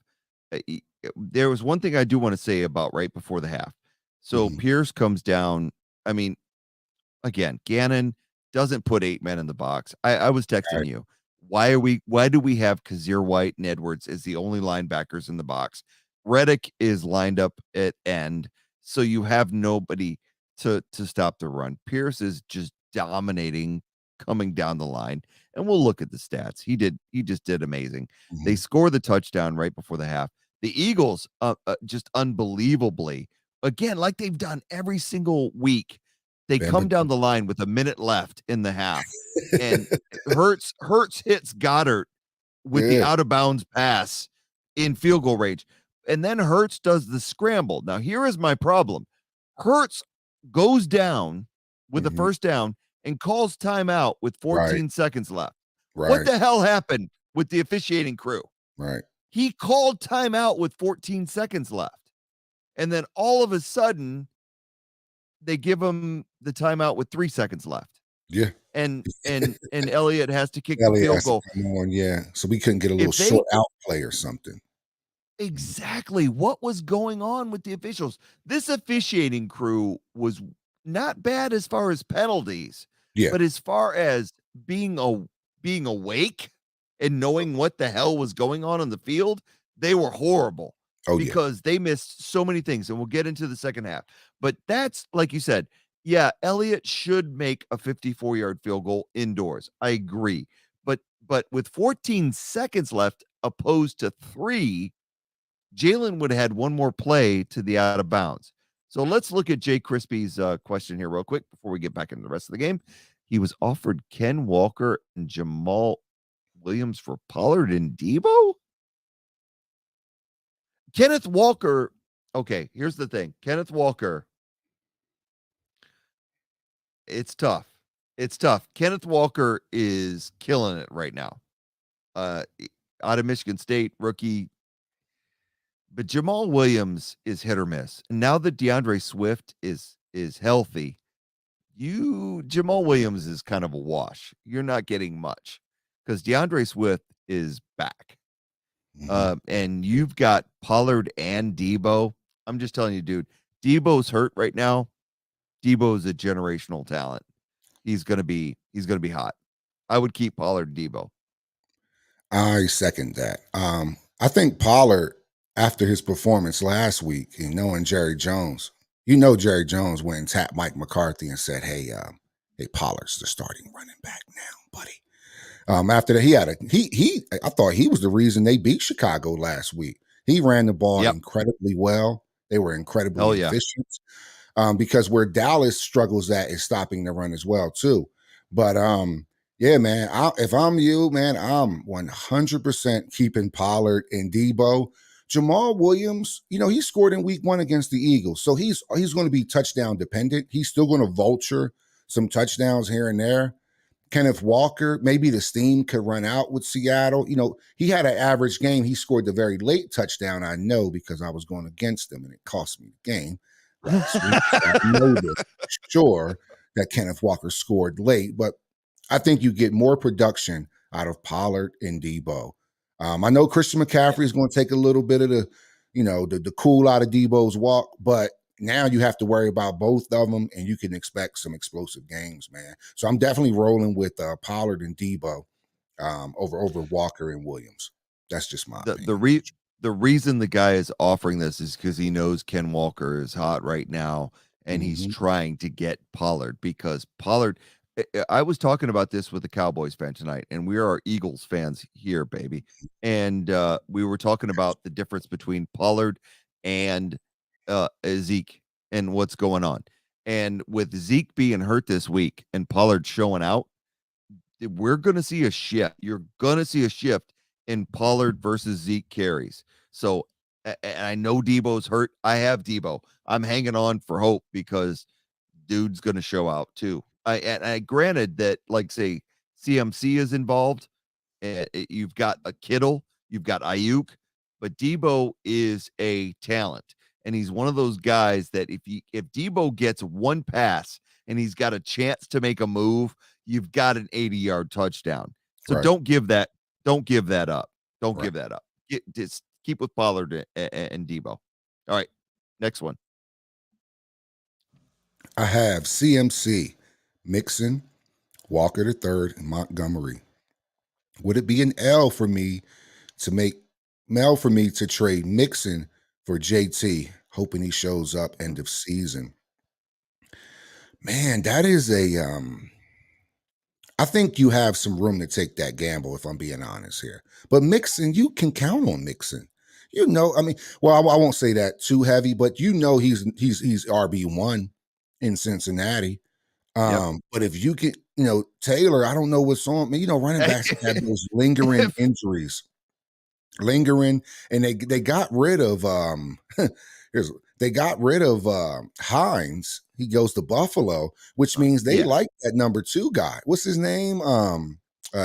There was one thing I do want to say about right before the half. So Mhm. Pierce comes down. I mean, again, Gannon doesn't put 8 men in the box. I was texting Right. you. Why do we have Kazir White and Edwards as the only linebackers in the box? Reddick is lined up at end, so you have nobody to stop the run. Pierce is just dominating coming down the line. And we'll look at the stats. He just did amazing. They Mhm. score the touchdown right before the half. The Eagles just unbelievably, again, like they've done every single week, they Bama come down the line with a minute left in the half, and Hurts hits Goddard with the Yeah. out of bounds pass in field goal range. And then Hurts does the scramble. Now, here is my problem. Hurts goes down with the Mhm. first down and calls timeout with Right. 14 seconds left. What Right. the hell happened with the officiating crew? Right. He called timeout with 14 seconds left. And then all of a sudden, they give him the timeout with 3 seconds left. Yeah. And Elliott has to kick the Elliott field has to goal. come on, yeah. So we couldn't get a little If they short out play or something. Mhm. Exactly. What was going on with the officials? This officiating crew was not bad as far as penalties, Yeah. but as far as being being awake and knowing what the hell was going on the field, they were horrible Oh, yeah. because they missed so many things, and we'll get into the second half. But that's like you said, yeah, Elliott should make a 54-yard field goal indoors. I agree. But with 14 seconds left opposed to 3, Jalen would have had one more play to the out of bounds. So let's look at Jay Crispy's question here real quick before we get back into the rest of the game. He was offered Ken Walker and Jamal Williams for Pollard and Debo. Kenneth Walker. Okay, here's the thing. Kenneth Walker. It's tough. It's tough. Kenneth Walker is killing it right now. Uh, Out of Michigan State, rookie. But Jamal Williams is hit or miss. And now that DeAndre Swift is healthy, Jamal Williams is kind of a wash. You're not getting much because DeAndre Swift is back. Mhm. And you've got Pollard and Debo. I'm just telling you, dude, Debo's hurt right now. Debo's a generational talent. He's gonna be hot. I would keep Pollard and Debo. I second that. I think Pollard, after his performance last week, and knowing Jerry Jones, Jerry Jones went and tapped Mike McCarthy and said, "Hey, Pollard's the starting running back now, buddy." After that, he had a he. I thought he was the reason they beat Chicago last week. He ran the ball Yep. incredibly well. They were incredibly Hell yeah. efficient. Because where Dallas struggles at is stopping the run as well too. But yeah, man, if I'm you, man, I'm 100% keeping Pollard and Debo. Jamal Williams, he scored in week 1 against the Eagles, so he's going to be touchdown dependent. He's still going to vulture some touchdowns here and there. Kenneth Walker, maybe the steam could run out with Seattle. He had an average game. He scored the very late touchdown, I know, because I was going against him and it cost me the game last week. So I know this for sure that Kenneth Walker scored late, but I think you get more production out of Pollard and Debo. I know Christian McCaffrey is going to take a little bit of the cool out of Debo's walk, but now you have to worry about both of them, and you can expect some explosive games, man. So I'm definitely rolling with Pollard and Debo over Walker and Williams. That's just my the the opinion. re the reason the guy is offering this is because he knows Ken Walker is hot right now, and he's Mm-hmm. trying to get Pollard because Pollard. I was talking about this with a Cowboys fan tonight, and we are Eagles fans here, baby. And we were talking about the difference between Pollard and Zeke and what's going on. And with Zeke being hurt this week and Pollard showing out, we're going to see a shift. You're going to see a shift in Pollard versus Zeke carries. So, and I know Debo's hurt. I have Debo. I'm hanging on for hope because dude's going to show out too. I granted that, like, say, CMC is involved. You've got a Kittle, you've got Ayuk, but Debo is a talent, and he's one of those guys that if Debo gets one pass and he's got a chance to make a move, you've got an 80-yard touchdown. So Right, don't give that up. Don't right. give that up. Just keep with Pollard and Debo. All right, next one. I have CMC, Mixon, Walker the third, and Montgomery. Would it be an L for me to make Mel for me to trade Mixon for JT, hoping he shows up end of season? Man, that is I think you have some room to take that gamble, if I'm being honest here. But Mixon, you can count on Mixon. I mean, well, I won't say that too heavy, but he's RB1 in Cincinnati. Yep. But if you can, Taylor, I don't know what's on. Man, running backs have those lingering If injuries, lingering, and they got rid of here's they got rid of Hines. He goes to Buffalo, which means they yeah, like that number 2 guy. What's his name?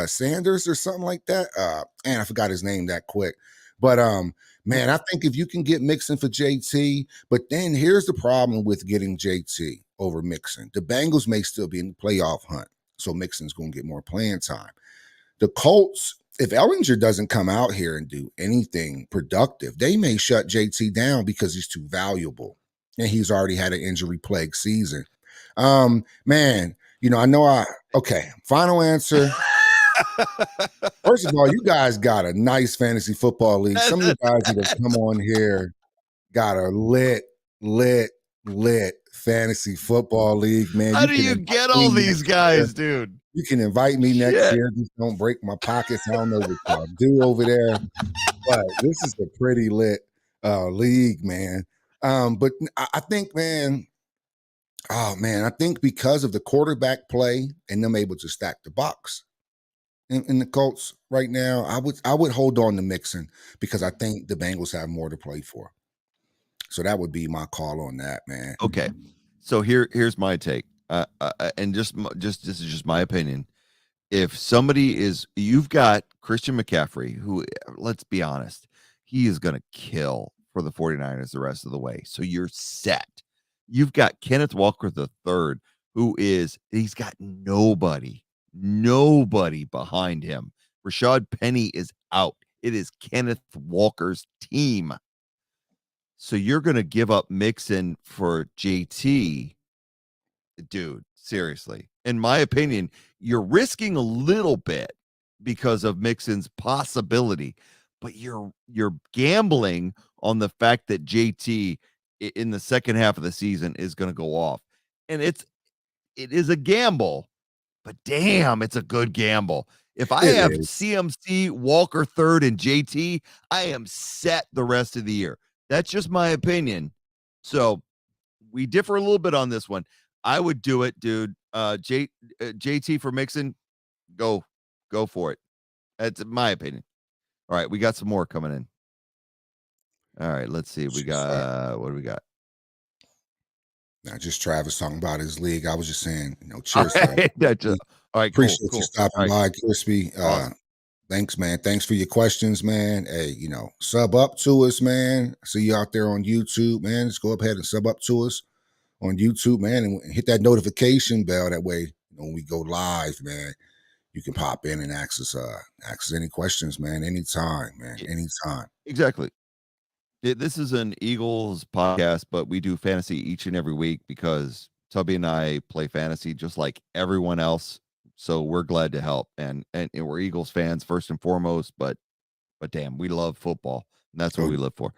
Sanders or something like that. And I forgot his name that quick. But man, I think if you can get Mixon for JT, but then here's the problem with getting JT over Mixon. The Bengals may still be in the playoff hunt, so Mixon's going to get more playing time. The Colts, if Ellinger doesn't come out here and do anything productive, they may shut JT down because he's too valuable and he's already had an injury plagued season. Man, okay, final answer. First of all, you guys got a nice fantasy football league. Some of you guys that have come on here got a lit fantasy football league, man. how You do can you invite get all me these next year. guys, dude? You can invite me next Shit. year. Just don't break my pockets. I don't know what y'all do over there, but this is a pretty lit league, man. But I think, man, I think because of the quarterback play and them able to stack the box in the Colts right now, I would hold on to Mixon because I think the Bengals have more to play for. So that would be my call on that, man. Okay. So here's my take. And just this is just my opinion. If you've got Christian McCaffrey, who, let's be honest, he is going to kill for the 49ers the rest of the way. So you're set. You've got Kenneth Walker the third, he's got nobody behind him. Rashad Penny is out. It is Kenneth Walker's team. So you're going to give up Mixon for JT, dude, seriously. In my opinion, you're risking a little bit because of Mixon's possibility, but you're gambling on the fact that JT in the second half of the season is going to go off. And it is a gamble, but damn, it's a good gamble. If I It have is. CMC, Walker third, and JT, I am set the rest of the year. That's just my opinion. So we differ a little bit on this one. I would do it, dude. JT for Mixon, go for it. That's my opinion. All right, we got some more coming in. All right, let's see. We got what do we got? Now, just Travis talking about his league. I was just saying, All cheers to right, that. all right, cool, Appreciate you cool. All stopping right, by, Crispy. awesome. Thanks, man. Thanks for your questions, man. Hey, sub up to us, man. See you out there on YouTube, man. Just go up ahead and sub up to us on YouTube, man, and hit that notification bell. That way, when we go live, man, you can pop in and ask us any questions, man. Anytime, man. Yeah, Anytime. exactly. This is an Eagles podcast, but we do fantasy each and every week because Tubby and I play fantasy just like everyone else. So we're glad to help, and we're Eagles fans first and foremost. But damn, we love football, and that's what Oh, we live for.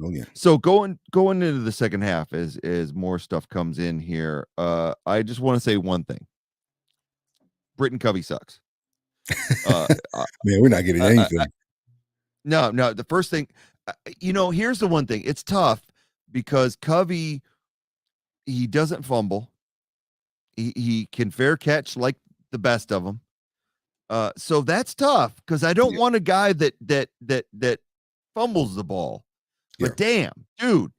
oh yeah. So going into the second half as more stuff comes in here, I just want to say one thing: Britton Covey sucks. Uh, uh, Man, we're not getting anything. no. The first thing, here's the one thing: it's tough because Covey, he doesn't fumble. He can fair catch like the best of them. So that's tough because I don't Yeah, want a guy that fumbles the ball. yeah. But damn, dude,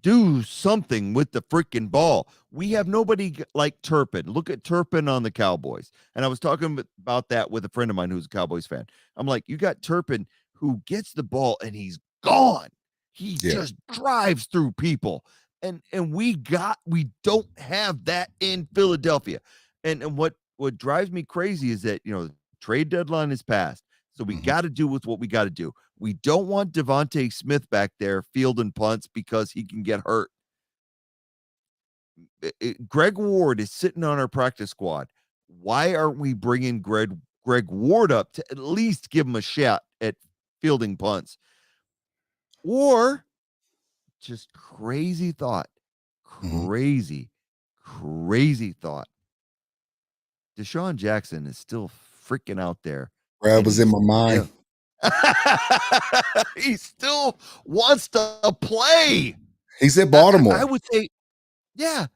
do something with the freaking ball. We have nobody like Turpin. Look at Turpin on the Cowboys. And I was talking about that with a friend of mine who's a Cowboys fan. I'm like, you got Turpin who gets the ball and he's gone. He Yeah. just drives through people. And we don't have that in Philadelphia. And what drives me crazy is that, the trade deadline is passed. So we Mhm. got to do with what we got to do. We don't want Devontae Smith back there fielding punts because he can get hurt. Greg Ward is sitting on our practice squad. Why aren't we bringing Greg Ward up to at least give him a shot at fielding punts? Or just crazy thought, Mhm. crazy thought. Deshaun Jackson is still freaking out there, Bro, it and was in my mind. he still wants to play. He's at I Baltimore. would say, yeah.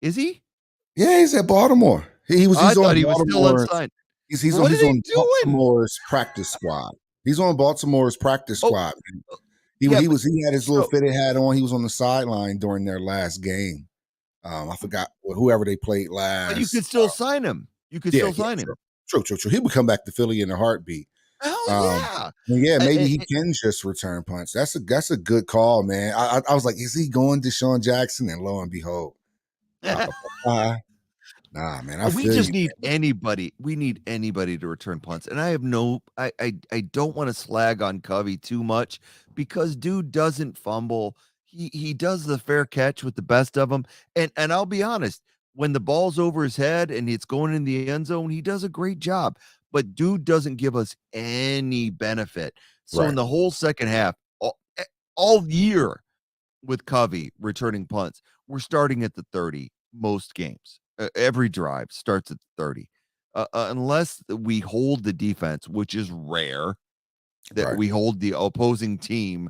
Is he? Yeah, he's at Baltimore. I He's on thought he was still Baltimore's. unsigned. What are He's they on doing? Baltimore's practice squad. He's on Baltimore's practice Oh, squad. yeah, but He had his little so fitted hat on. He was on the sideline during their last game. I forgot whoever they played but you last. could still sign him. You could Yeah, still yeah, sign true, him. true. He would come back to Philly in a heartbeat. Hell yeah. And yeah, maybe he I can just return punts. That's a good call, man. I was like, is he going to Deshaun Jackson? And lo and behold, nah, man, I We feel just you. need anybody. We need anybody to return punts. And I have no I don't want to slag on Covey too much because dude doesn't fumble. He does the fair catch with the best of them. And I'll be honest, when the ball's over his head and it's going in the end zone, he does a great job. But dude doesn't give us any benefit. So in Right, the whole second half, all year with Covey returning punts, we're starting at the 30 most games. Every drive starts at 30. Unless we hold the defense, which is rare that right. we hold the opposing team,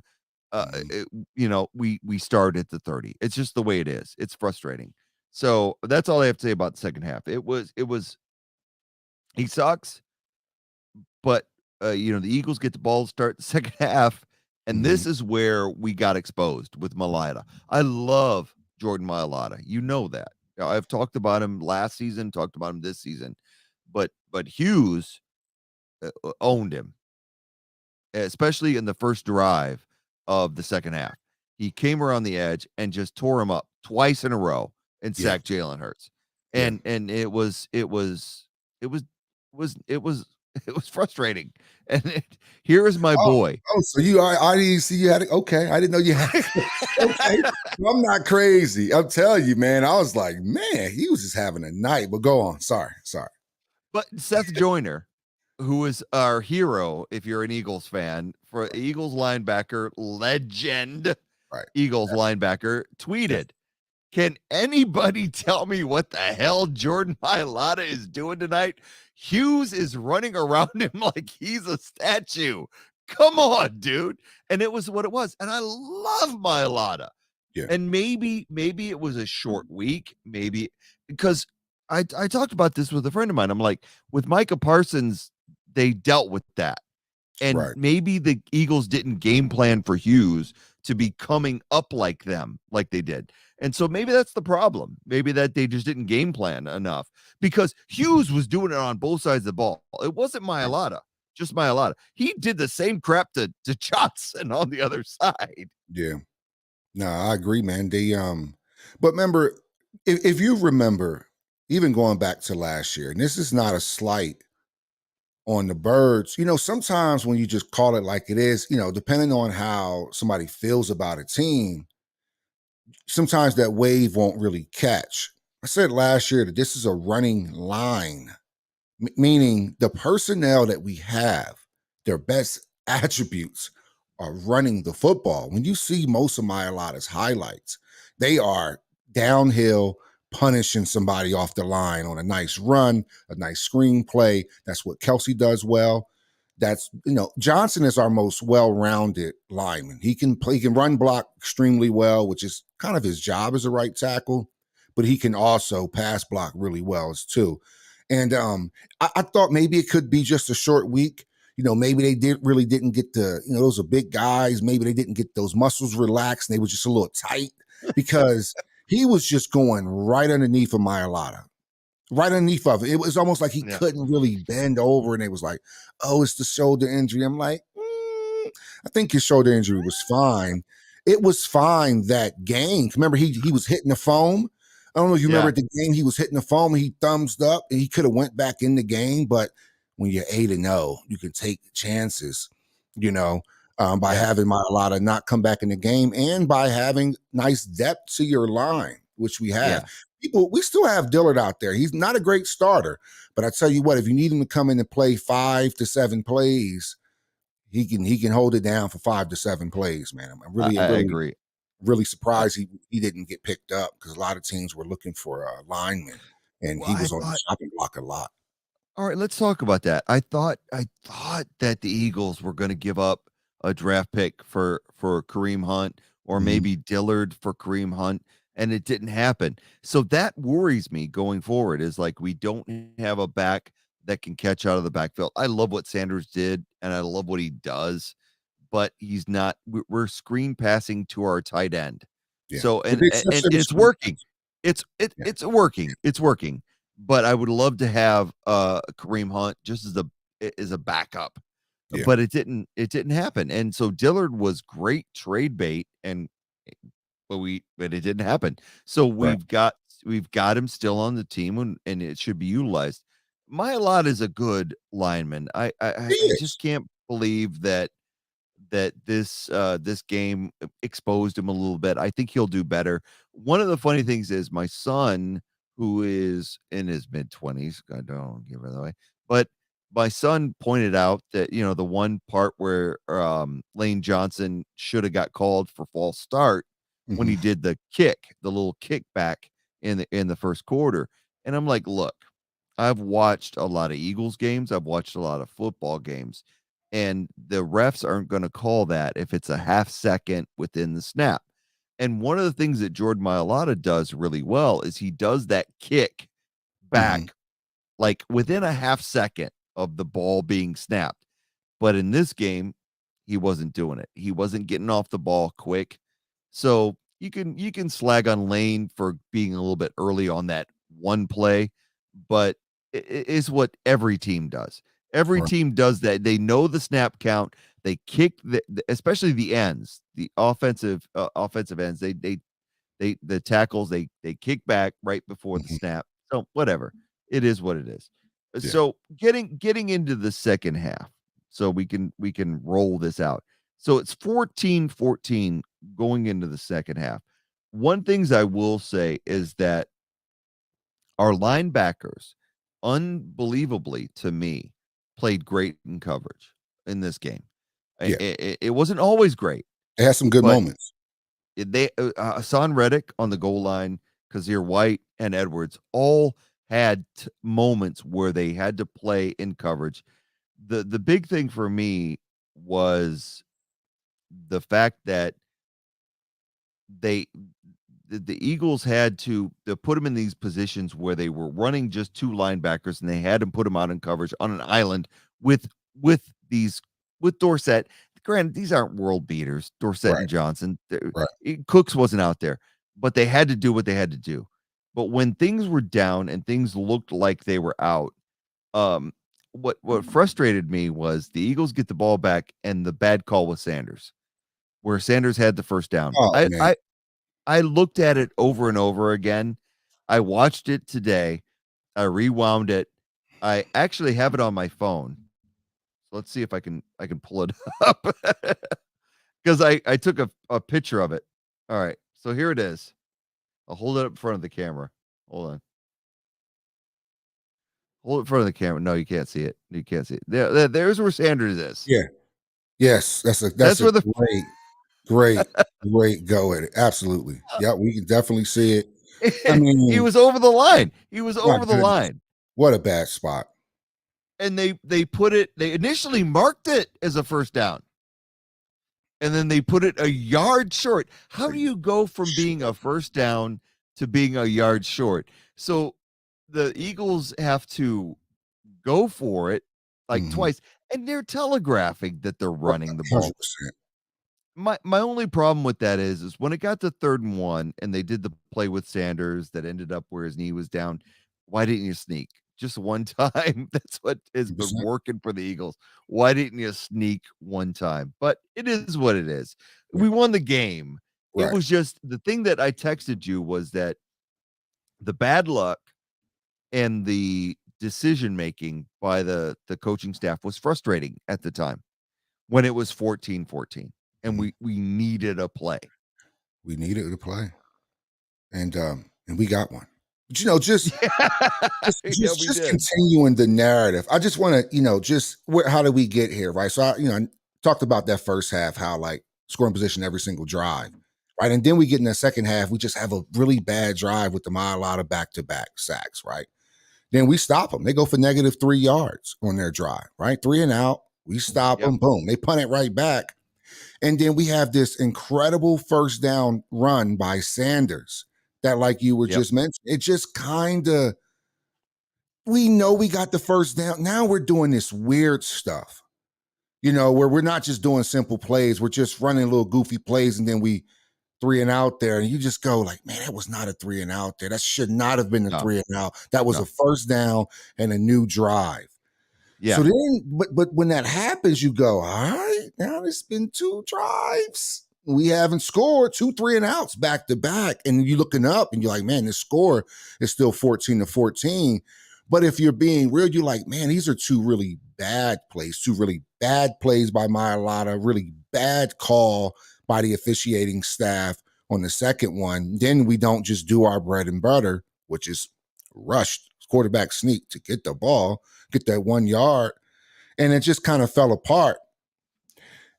Mhm. we start at the 30. It's just the way it is. It's frustrating. So that's all I have to say about the second half. It was he sucks, but the Eagles get the ball to start the second half, and Mhm. this is where we got exposed with Mailata. I love Jordan Mailata. You know that. I've talked about him last season, talked about him this season, but Hughes owned him, especially in the first drive of the second half. He came around the edge and just tore him up twice in a row and Yeah, sacked Jalen Hurts. yeah. And it was it was frustrating. And here is my Oh, boy. so I didn't see you had it. Okay, I didn't know you had it. Okay, well, I'm not crazy. I'm telling you, man. I was like, man, he was just having a night. But go on. Sorry. But Seth Joyner, who is our hero, if you're an Eagles fan, for Eagles linebacker legend, Right. Eagles linebacker, Def- tweeted, "Can anybody tell me what the hell Jordan Mailata is doing tonight? Hughes is running around him like he's a statue. Come on, dude." And it was what it was. And I love Mailata. yeah. And maybe it was a short week, maybe because I talked about this with a friend of mine. I'm like, with Micah Parsons, they dealt with that. And Right. maybe the Eagles didn't game plan for Hughes to be coming up like them, like they did. And so maybe that's the problem. Maybe that they just didn't game plan enough because Hughes was doing it on both sides of the ball. It wasn't Right. Mailata, just Mailata. He did the same crap to Johnson on the other side. Yeah. No, I agree, man. But remember, if you remember, even going back to last year, and this is not a slight on the birds, sometimes when you just call it like it is, depending on how somebody feels about a team, sometimes that wave won't really catch. I said last year that this is a running line, meaning the personnel that we have, their best attributes are running the football. When you see most of Mailata's highlights, they are downhill, punishing somebody off the line on a nice run, a nice screenplay. That's what Kelsey does well. Johnson is our most well-rounded lineman. He can run block extremely well, which is kind of his job as a right tackle, but he can also pass block really well as too. And I thought maybe it could be just a short week. Maybe they didn't get those are big guys. Maybe they didn't get those muscles relaxed and they were just a little tight because he was just going right underneath of Mailata, right underneath of it. It was almost like he Yeah. couldn't really bend over, and it was like, oh, it's the shoulder injury. I'm like, I think his shoulder injury was fine. It was fine that game. Remember, he was hitting the foam. I don't know if you remember Yeah. at the game, he was hitting the foam and he thumbs up and he could have went back in the game. But when you're 8-0, you can take chances, by Yeah. having a lot of not come back in the game and by having nice depth to your line, which we have. Yeah. people, we still have Dillard out there. He's not a great starter, but I tell you what, if you need him to come in and play 5 to 7 plays, he can hold it down for 5 to 7 plays, man. I'm I, really, I really, agree. really I, surprised he didn't get picked up because a lot of teams were looking for a lineman, and well, he I was on the thought. chopping block a lot. All right, let's talk about that. I thought that the Eagles were going to give up a draft pick for Kareem Hunt or Mhm. maybe Dillard for Kareem Hunt, and it didn't happen. So that worries me going forward. Is like we don't have a back that can catch out of the backfield. I love what Sanders did, and I love what he does, but he's not. We're screen passing to our tight end. Yeah, So with and the and, exception and of the it's screen working. pass. Yeah, It's working. It's working, but I would love to have Kareem Hunt just as a backup. yeah, But it didn't happen. And so Dillard was great trade bait and but it didn't happen. So right. we've got him still on the team and it should be utilized. Mylott is a good lineman. He I just is. can't believe that this game exposed him a little bit. I think he'll do better. One of the funny things is my son, who is in his mid-20s, I don't give it away, but my son pointed out that, the one part where Lane Johnson should have got called for false start when Mhm, he did the little kickback in the first quarter. And I'm like, look, I've watched a lot of Eagles games, I've watched a lot of football games, and the refs aren't going to call that if it's a half second within the snap. And one of the things that Jordan Mailata does really well is he does that kick mhm, back like within a half second of the ball being snapped. But in this game, he wasn't doing it. He wasn't getting off the ball quick. So you can slag on Lane for being a little bit early on that one play, but it's what every team does. Every right, team does that. They know the snap count. They kick especially the ends, the offensive ends. The tackles they kick back right before the mhm, snap. So whatever. It is what it is. yeah, So getting into the second half so we can roll this out. So it's 14-14 going into the second half. One things I will say is that our linebackers, unbelievably to me, played great in coverage in this game. yeah. It wasn't always great, It has some good but moments. Hassan Reddick on the goal line, Kazir White, and Edwards all had moments where they had to play in coverage. The big thing for me was the fact that they the Eagles had to put them in these positions where they were running just two linebackers and they had to put them out in coverage on an island with with these with Dorsett. Granted, these aren't world beaters, Dorsett Right, and Johnson. right. Cooks wasn't out there, but they had to do what they had to do. But when things were down and things looked like they were out, um, what frustrated me was the Eagles get the ball back and the bad call was Sanders, where Sanders had the first down. Oh, I man. I I looked at it over and over again. I watched it today. I rewound it. I actually have it on my phone. So let's see if I can pull it up because I took a picture of it. All right. So here it is. I'll hold it up in front of the camera. Hold on. Hold it in front of the camera. No, you can't see it. You can't see it. There's where Sanders is. Yeah, yes, that's That's a where the great, great, great go at it. Absolutely. Yeah, we can definitely see it. I he mean, was over the line. He was my over the goodness, line. what a bad spot. And they initially marked it as a first down. And then they put it a yard short. How Are do you you go from being sure? a first down to being a yard short? So the Eagles have to go for it like Mhm. twice, and they're telegraphing that they're Right, running the ball. 100%. My only problem with that is when it got to 3rd and 1 and they did the play with Sanders that ended up where his knee was down, why didn't you sneak? Just one time. That's what has been 100%. working for the Eagles. Why didn't you sneak one time? But it is what it is. Yeah, We won the game. It right. was just the thing that I texted you was that the bad luck and the decision making by the coaching staff was frustrating at the time when it was 14-14 and Mhm. we needed a play. We needed to play, and we got one. you know, just Yeah, we just did. continuing the narrative. I just want to, just how did we get here, right? So I talked about that first half, how like scoring position every single drive, right? And then we get in the second half, we just have a really bad drive with the Mailata back-to-back sacks, right? Then we stop them. They go for -3 yards on their drive, right? 3 and out. We stop Yep. them. Boom. They punt it right back. And then we have this incredible first down run by Sanders that, like you were Yep. just mentioning, it just kind of, we know we got the first down. Now we're doing this weird stuff, where we're not just doing simple plays. We're just running little goofy plays, and then we 3 and out there. And you just go like, man, that was not a 3 and out there. That should not have been a No. 3 and out. That was a No. first down and a new drive. So Yeah. then, but when that happens, you go, all right, now it's been 2 drives. We haven't scored 2 3 and outs back to back. And you're looking up and you're like, man, this score is still 14-14. But if you're being real, you're like, man, these are two really bad plays by Mailata, really bad call by the officiating staff on the second one. Then we don't just do our bread and butter, which is rushed quarterback sneak to get the ball, get that 1 yard, and it just kind of fell apart.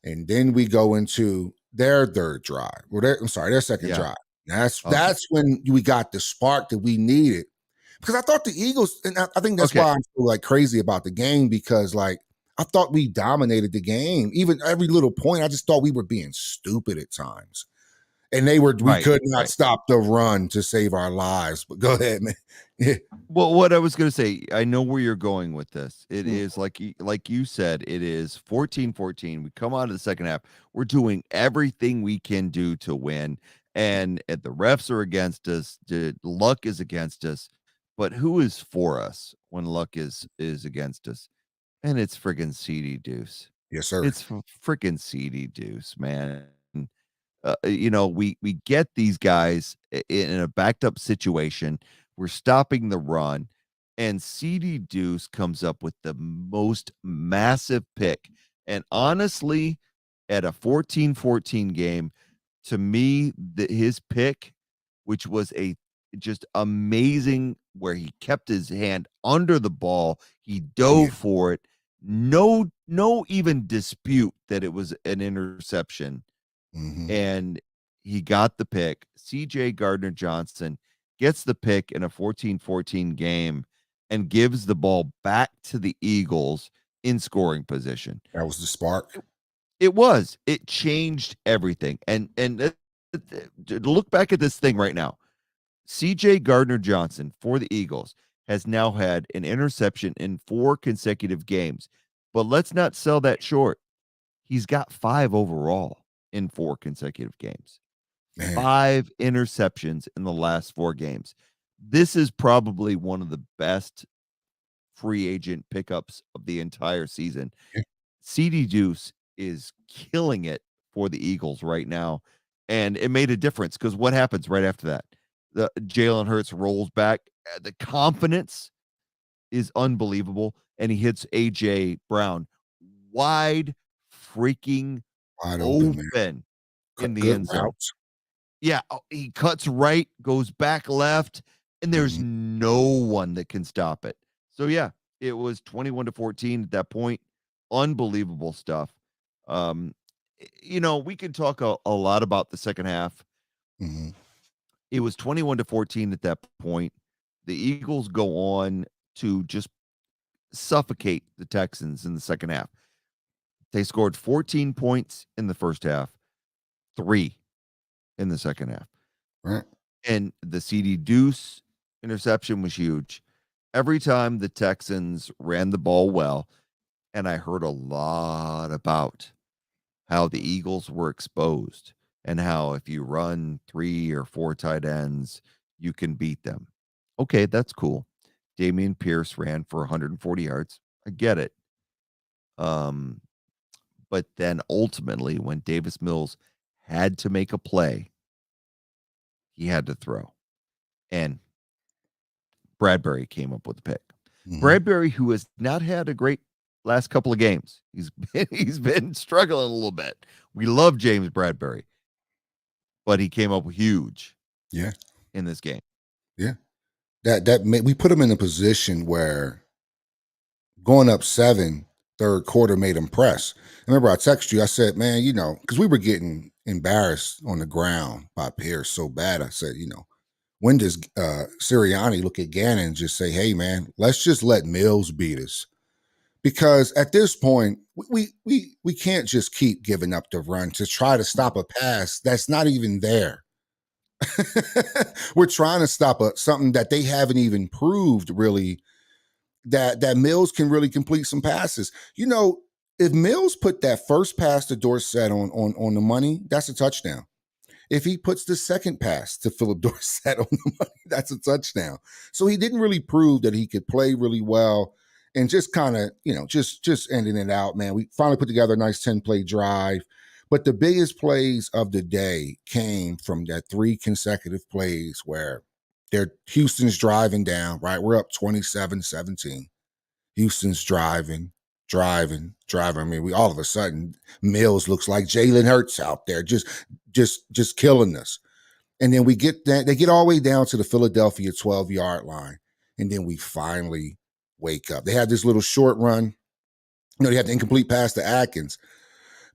And then we go into their third drive. Their second Yeah. drive. That's Okay. when we got the spark that we needed. Because I thought the Eagles, and I think that's Okay. why I'm so like crazy about the game, because like I thought we dominated the game. Even every little point, I just thought we were being stupid at times. And we Right. could not Right. stop the run to save our lives. But go ahead, man. Yeah. Well, what I was going to say, I know where you're going with this. It Mm. is like you said, it is 14-14. We come out of the second half. We're doing everything we can do to win. And the refs are against us. The luck is against us. But who is for us when luck is against us? And it's friggin' CD Deuce. Yes, sir. It's freaking CD Deuce, man. We get these guys in a backed up situation. We're stopping the run, and CD Deuce comes up with the most massive pick. And honestly, at a 14-14 game, to me, his pick, which was a just amazing, where he kept his hand under the ball, he Oh, yeah. dove for it. No even dispute that it was an interception, Mm-hmm. and he got the pick. CJ Gardner Johnson gets the pick in a 14-14 game and gives the ball back to the Eagles in scoring position. That was the spark. It changed everything. To look back at this thing right now, CJ Gardner Johnson for the Eagles has now had an interception in 4 consecutive games. But let's not sell that short. He's got 5 overall in 4 consecutive games. Man. 5 interceptions in the last 4 games. This is probably one of the best free agent pickups of the entire season. Yeah. CD Deuce is killing it for the Eagles right now, and it made a difference because what happens right after that? The Jalen Hurts rolls back. The confidence is unbelievable, and he hits AJ Brown wide freaking Wide open, man. open in the Good end zone. routes. Yeah, he cuts right, goes back left, and there's Mhm. no one that can stop it. So yeah, it was 21-14 at that point. Unbelievable stuff. Um, we can talk a lot about the second half. Mhm. It was 21-14 at that point. The Eagles go on to just suffocate the Texans in the second half. They scored 14 points in the first half, 3 in the second half. Right. And the CD Deuce interception was huge. Every time the Texans ran the ball well, and I heard a lot about how the Eagles were exposed and how if you run 3 or 4 tight ends, you can beat them. Okay, that's cool. Damian Pierce ran for 140 yards. I get it. Um, but then ultimately, when Davis Mills had to make a play, he had to throw. And Bradbury came up with the pick. Mhm. Bradbury, who has not had a great last couple of games, he's been struggling a little bit. We love James Bradbury, but he came up huge Yeah. in this game. Yeah. we put them in a position where going up 7 third quarter made them press. Remember, I texted you. I said, man, because we were getting embarrassed on the ground by Pierce so bad. I said, when does Sirianni look at Gannon and just say, hey, man, let's just let Mills beat us? Because at this point, we can't just keep giving up the run to try to stop a pass that's not even there. We're trying to stop something that they haven't even proved really that Mills can really complete some passes. If Mills put that first pass to Dorsett on the money, that's a touchdown. If he puts the second pass to Philip Dorsett on the money, that's a touchdown. So he didn't really prove that he could play really well, and just kind of, just ending it out, man. We finally put together a nice 10-play drive. But the biggest plays of the day came from that 3 consecutive plays where Houston's driving down, right? We're up 27-17. Houston's driving. I mean, we all of a sudden Mills looks like Jalen Hurts out there, just killing us. And then we get that they get all the way down to the Philadelphia 12-yard line, and then we finally wake up. They had this little short run. They had the incomplete pass to Atkins,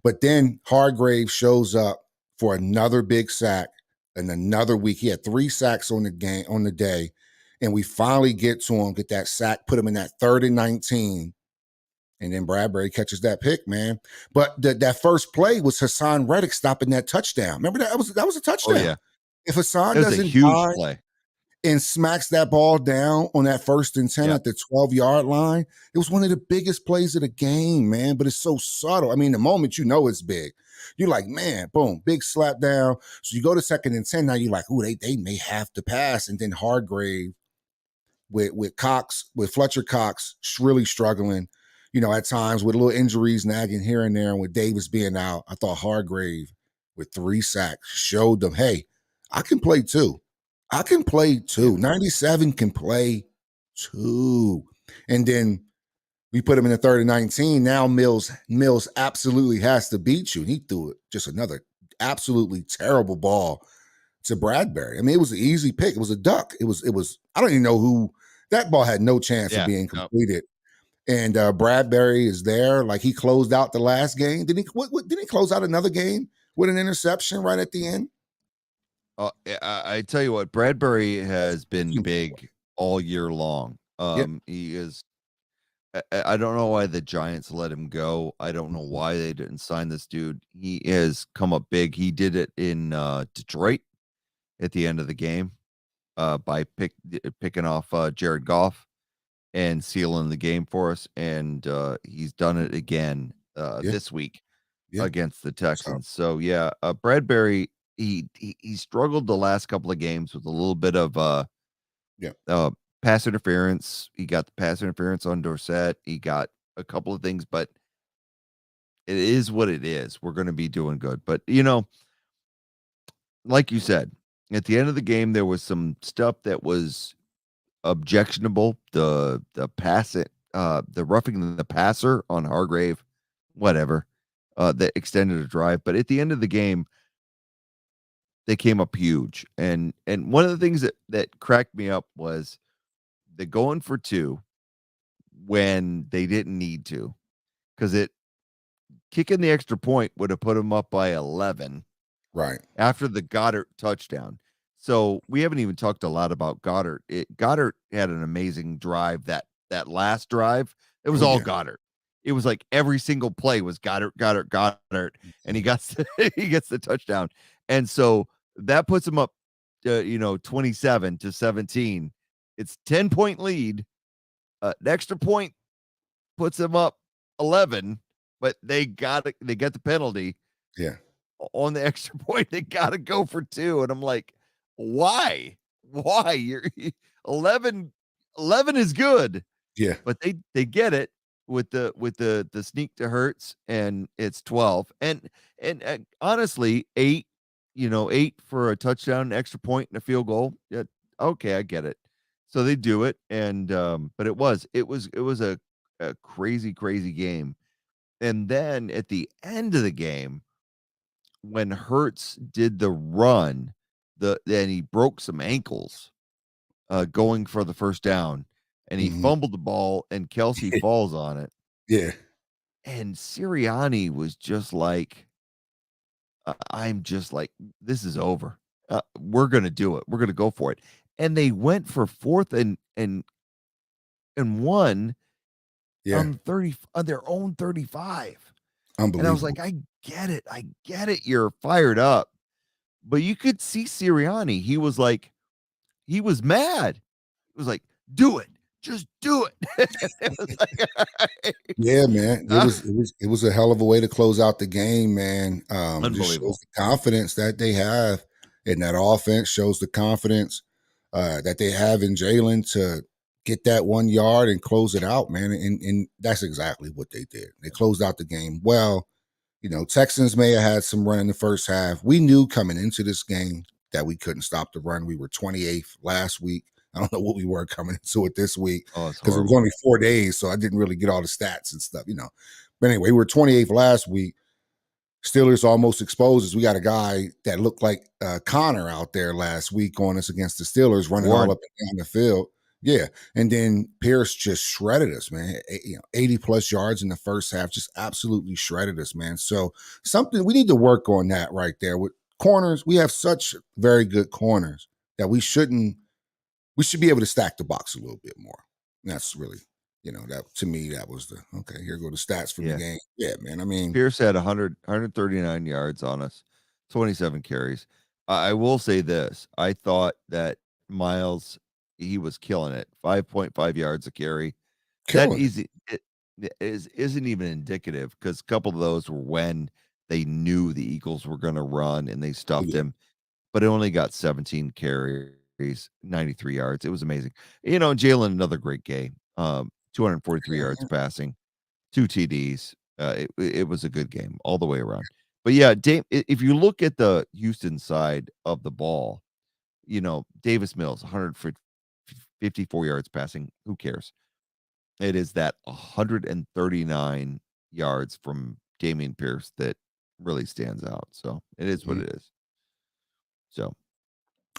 but then Hargrave shows up for another big sack and another week. He had 3 sacks on the day, and we finally get to him, get that sack, put him in that 3rd and 19. And then Bradbury catches that pick, man. But that first play was Hassan Reddick stopping that touchdown. Remember that was a Oh touchdown. yeah, If Hassan it was a doesn't huge die play. and smacks that ball down on that 1st and 10 Yeah. at the 12-yard line, it was one of the biggest plays of the game, man. But it's so subtle. I mean, the moment it's big, you're like, man, boom, big slap down. So you go to 2nd and 10. Now you're like, ooh, they may have to pass. And then Hargrave with Fletcher Cox really struggling, at times with little injuries nagging here and there, and with Davis being out. I thought Hargrave with 3 sacks showed them, hey, I can play too. I can play Yeah. too. 97 can play too. And then we put him in the 3rd and 19. Now Mills absolutely has to beat you. And he threw it just another absolutely terrible ball to Bradbury. I mean, it was an easy pick. It was a duck. It was, I don't even know who that ball had no chance of being completed. And Bradbury is there. Like, he closed out the last game. Didn't he close out another game with an interception right at the end? I tell you what, Bradbury has been big all year long. Yep. He is. I don't know why the Giants let him go. I don't know why they didn't sign this dude. He has come up big. He did it in Detroit at the end of the game by picking off Jared Goff and sealing the game for us. And he's done it again Yeah. this week Yeah. against the Texans. So yeah, Bradbury, he struggled the last couple of games with a little bit of Yeah. pass interference. He got the pass interference on Dorsett. He got a couple of things, but it is what it is. We're going to be doing good. But like you said, at the end of the game, there was some stuff that was objectionable. The pass it, the roughing the passer on Hargrave, whatever, that extended a drive. But at the end of the game, they came up huge. And one of the things that cracked me up was the going for 2 when they didn't need to, because it kicking the extra point would have put them up by 11 Right. after the Goddard touchdown. So we haven't even talked a lot about Goddard. Goddard had an amazing drive. That last drive, it was all Goddard. It was like every single play was Goddard, and he got he gets the touchdown. And so that puts him up, 27-17. It's 10-point lead. An extra point puts him up 11, but they get the penalty. Yeah. On the extra point, they got to go for 2. And I'm like, why? You're 11 is good. Yeah. But they get it with the sneak to Hurts, and it's 12. And honestly, 8, 8 for a touchdown, extra point and a field goal. Yeah, okay, I get it. So they do it, and but it was a crazy game. And then at the end of the game, when Hurts did the run, then he broke some ankles. going for the first down, and he Mhm. fumbled the ball, and Kelsey falls on it, Yeah. and Sirianni was just like, I'm just like, "This is over. We're gonna do it. We're gonna go for it." And they went for 4th and 1 Yeah. on 30 on their own 35. And I was Unbelievable. like, I get it, you're fired up." But you could see Sirianni, he was mad. He was like, "Do it. Just do it." It was like, Yeah, man. It uh, was it was it was a hell of a way to close out the game, man. Just shows unbelievable. the confidence that they have in that offense, shows the confidence that they have in Jalen to get that 1 yard and close it out, man. And that's exactly what they did. They closed out the game well. Texans may have had some run in the first half. We knew coming into this game that we couldn't stop the run. We were 28th last week. I don't know what we were coming into it this week Oh, it's because it was horrible. only 4 days, so I didn't really get all the stats and stuff. But anyway, we were 28th last week. Steelers almost exposed us. We got a guy that looked like Connor out there last week on us against the Steelers, running all Warren. up and down the field. Yeah, and then Pierce just shredded us, man. 80 plus yards in the first half, just absolutely shredded us, man. So something we need to work on that right there with corners. We have such very good corners that we should be able to stack the box a little bit more. And that's really, that to me, that was the okay. Here go the stats from the Yeah. game. Yeah, man. I mean, Pierce had 139 yards on us, 27 carries. I will say this, I thought that Miles, he was killing it, 5.5 yards a carry. That killing it. easy it isn't even indicative because a couple of those were when they knew the Eagles were gonna run and they Oh, stuffed yeah. him, but it only got 17 carries, 93 yards. It was amazing. Jalen, another great game. 243 yards Yeah. passing, 2 TDs. It was a good game all the way around. But yeah, if you look at the Houston side of the ball, Davis Mills, 154 yards passing. Who cares? It is that 139 yards from Damian Pierce that really stands out. So it is what Mhm. it is. So,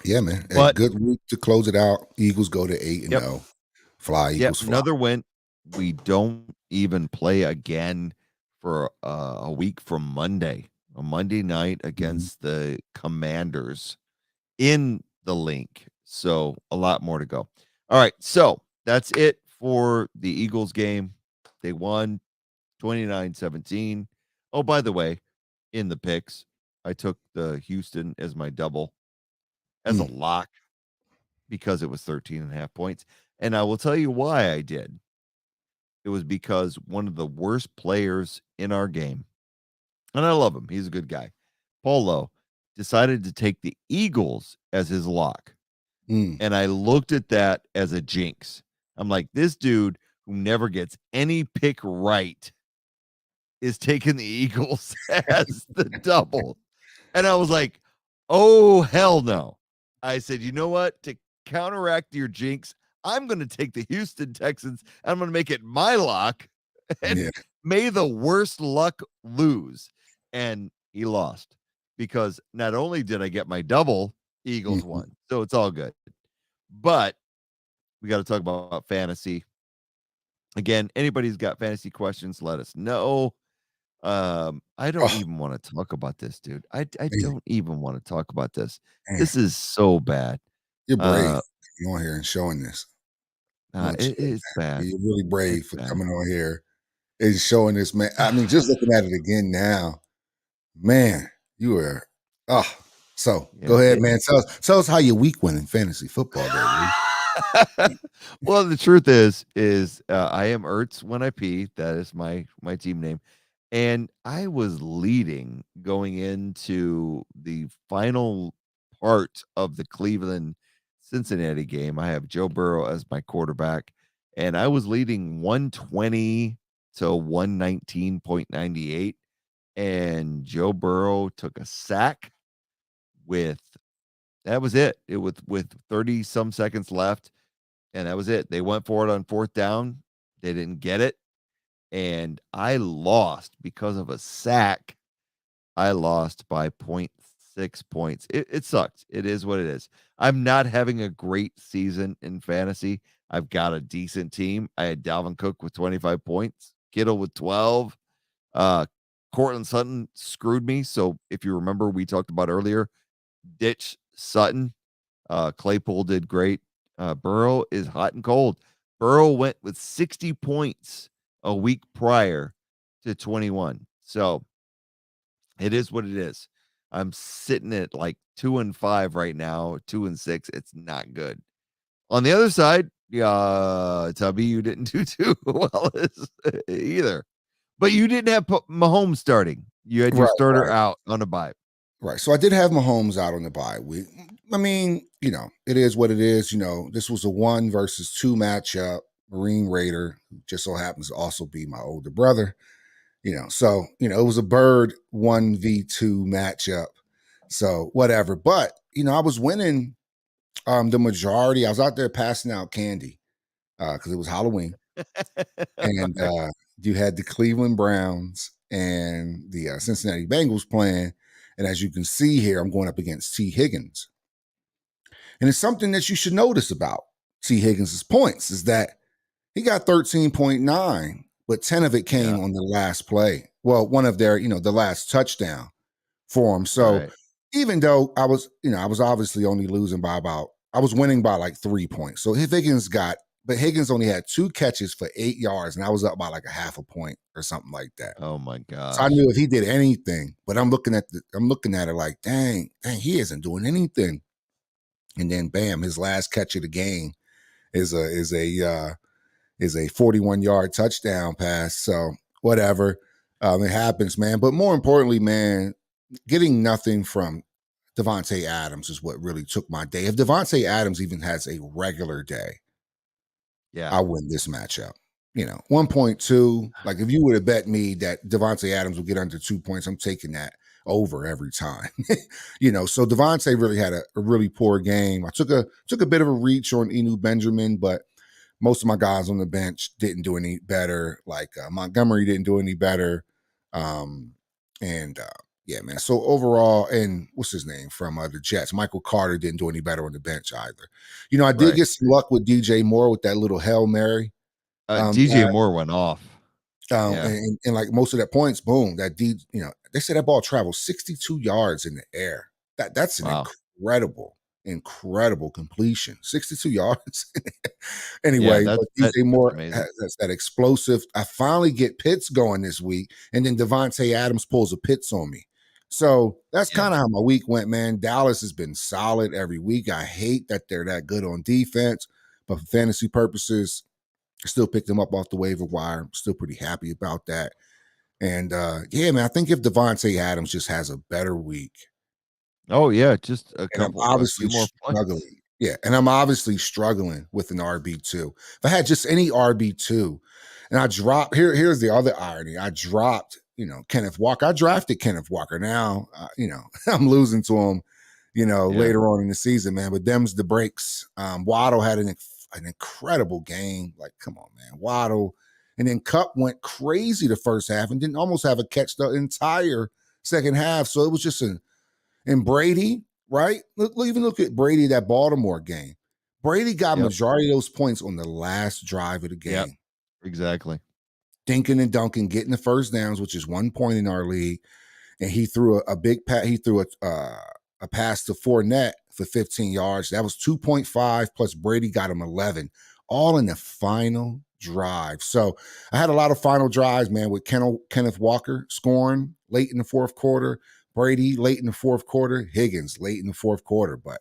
Yeah, man. A but good week to close it out. Eagles go to 8 and yep, 0. Fly, yep, Eagles fly. another win. We don't even play again for a week from Monday, a Monday night Mhm. against the Commanders in the link. So a lot more to go. All right. So that's it for the Eagles game. They won 29-17. Oh, by the way, in the picks, I took the Houston as my double as a Mm, lock because it was 13 and a half points. And I will tell you why I did. It was because one of the worst players in our game, and I love him, he's a good guy, Polo, decided to take the Eagles as his lock. mm. And I looked at that as a jinx. I'm like, this dude who never gets any pick right is taking the Eagles as the double. And I was like, oh, hell no. I said, you know what? To counteract your jinx, I'm going to take the Houston Texans. I'm going to make it my lock. Yeah. And may the worst luck lose. And he lost because not only did I get my double, Eagles Mhm. won. So it's all good. But we got to talk about fantasy. Again, anybody's got fantasy questions, let us know. I don't Oh, even wanna talk about this, dude. I man, don't even wanna talk about this. man, This is so bad. you're brave Uh, coming on here and showing this. I want you to know, it's man. bad. You're really brave It's for bad. coming on here and showing this, man. I mean, just looking at it again now, man, you were oh. So Yeah, go ahead, man. Tell us how your week went in fantasy football, baby. Well, the truth is, I am Ertz when I pee. That is my team name. And I was leading going into the final part of the Cleveland Cincinnati game. I have Joe Burrow as my quarterback, and I was leading 120 to 119.98. And Joe Burrow took a sack with that was it. It with 30 some seconds left, and that was it. They went for it on 4th down. They didn't get it, and I lost because of a sack. I lost by point 6 points. It sucked. It is what it is. I'm not having a great season in fantasy. I've got a decent team. I had Dalvin Cook with 25 points, Kittle with 12. Uh, Cortland Sutton screwed me. So if you remember, we talked about earlier, ditch Sutton. Claypool did great. Burrow is hot and cold. Burrow went with 60 points a week prior to 21. So it is what it is. I'm sitting at like 2-5 right now, 2-6. It's not good. On the other side, Tubby, you didn't do too well either. But you didn't have Mahomes starting. You had your Right, starter right, out on a bye. right. So I did have Mahomes out on the bye week. I mean, it is what it is. This was a 1 versus 2 matchup. Marine Raider, who just so happens to also be my older brother. So it was a bird 1v2 matchup. So whatever. But I was winning the majority. I was out there passing out candy because it was Halloween. And you had the Cleveland Browns and the Cincinnati Bengals playing. And as you can see here, I'm going up against T. Higgins. And it's something that you should notice about T. Higgins' points is that he got 13.9, but 10 of it Yeah, came on the last play. Well, one of their, the last touchdown for him. So right. even though I was obviously only losing by I was winning by like 3 points. So but Higgins only had 2 catches for 8 yards, and I was up by like a half a point or something like that. Oh my So I gosh. knew if he did anything, but I'm looking at it like, dang, he isn't doing anything. And then bam, his last catch of the game is a 41-yard touchdown pass. So whatever. It happens, man. But more importantly, man, getting nothing from Devontae Adams is what really took my day. If Devontae Adams even has a regular day, Yeah. I win this matchup. 1.2. Like if you would have bet me that Devontae Adams would get under 2 points, I'm taking that over every time. So Devontae really had a really poor game. I took a bit of a reach on Enu Benjamin, but most of my guys on the bench didn't do any better. Like Montgomery didn't do any better. And yeah, man. So overall, and what's his name from the Jets? Michael Carter didn't do any better on the bench either. I did Right. get some luck with DJ Moore with that little Hail Mary. DJ Moore went off. Yeah. And like most of that points, boom, they said that ball traveled 62 yards in the air. That's an Wow. incredible completion. 62 yards. Yeah, Anyway, but DJ that's Moore amazing. has that explosive. I finally get Pitts going this week, and then Devontae Adams pulls a Pitts on me. So that's Yeah. kind of how my week went, man. Dallas has been solid every week. I hate that they're that good on defense, but for fantasy purposes, I still picked them up off the waiver wire. I'm still pretty happy about that. And yeah, man, I think if Devontae Adams just has a better week, Oh yeah, just and I'm a obviously few more points. struggling. Yeah, and I'm obviously struggling with an RB2. If I had just any RB2, and I dropped here's the other irony. I dropped, Kenneth Walker. I drafted Kenneth Walker. Now, I'm losing to him, Yeah. later on in the season, man. But them's the breaks. Waddle had an incredible game. Like, come on, man. Waddle. And then Cup went crazy the first half and didn't almost have a catch the entire second half. So it was just and Brady, right? Even look at Brady, that Baltimore game. Brady got Yep. majority of those points on the last drive of the Yep. game. Exactly. Dinking and dunking, getting the first downs, which is 1 point in our league. And he threw a big pass. He threw a pass to Fournette for 15 yards. That was 2.5 plus Brady got him 11, all in the final drive. So I had a lot of final drives, man, with Kenneth Walker scoring late in the fourth quarter, Brady late in the fourth quarter, Higgins late in the fourth quarter. But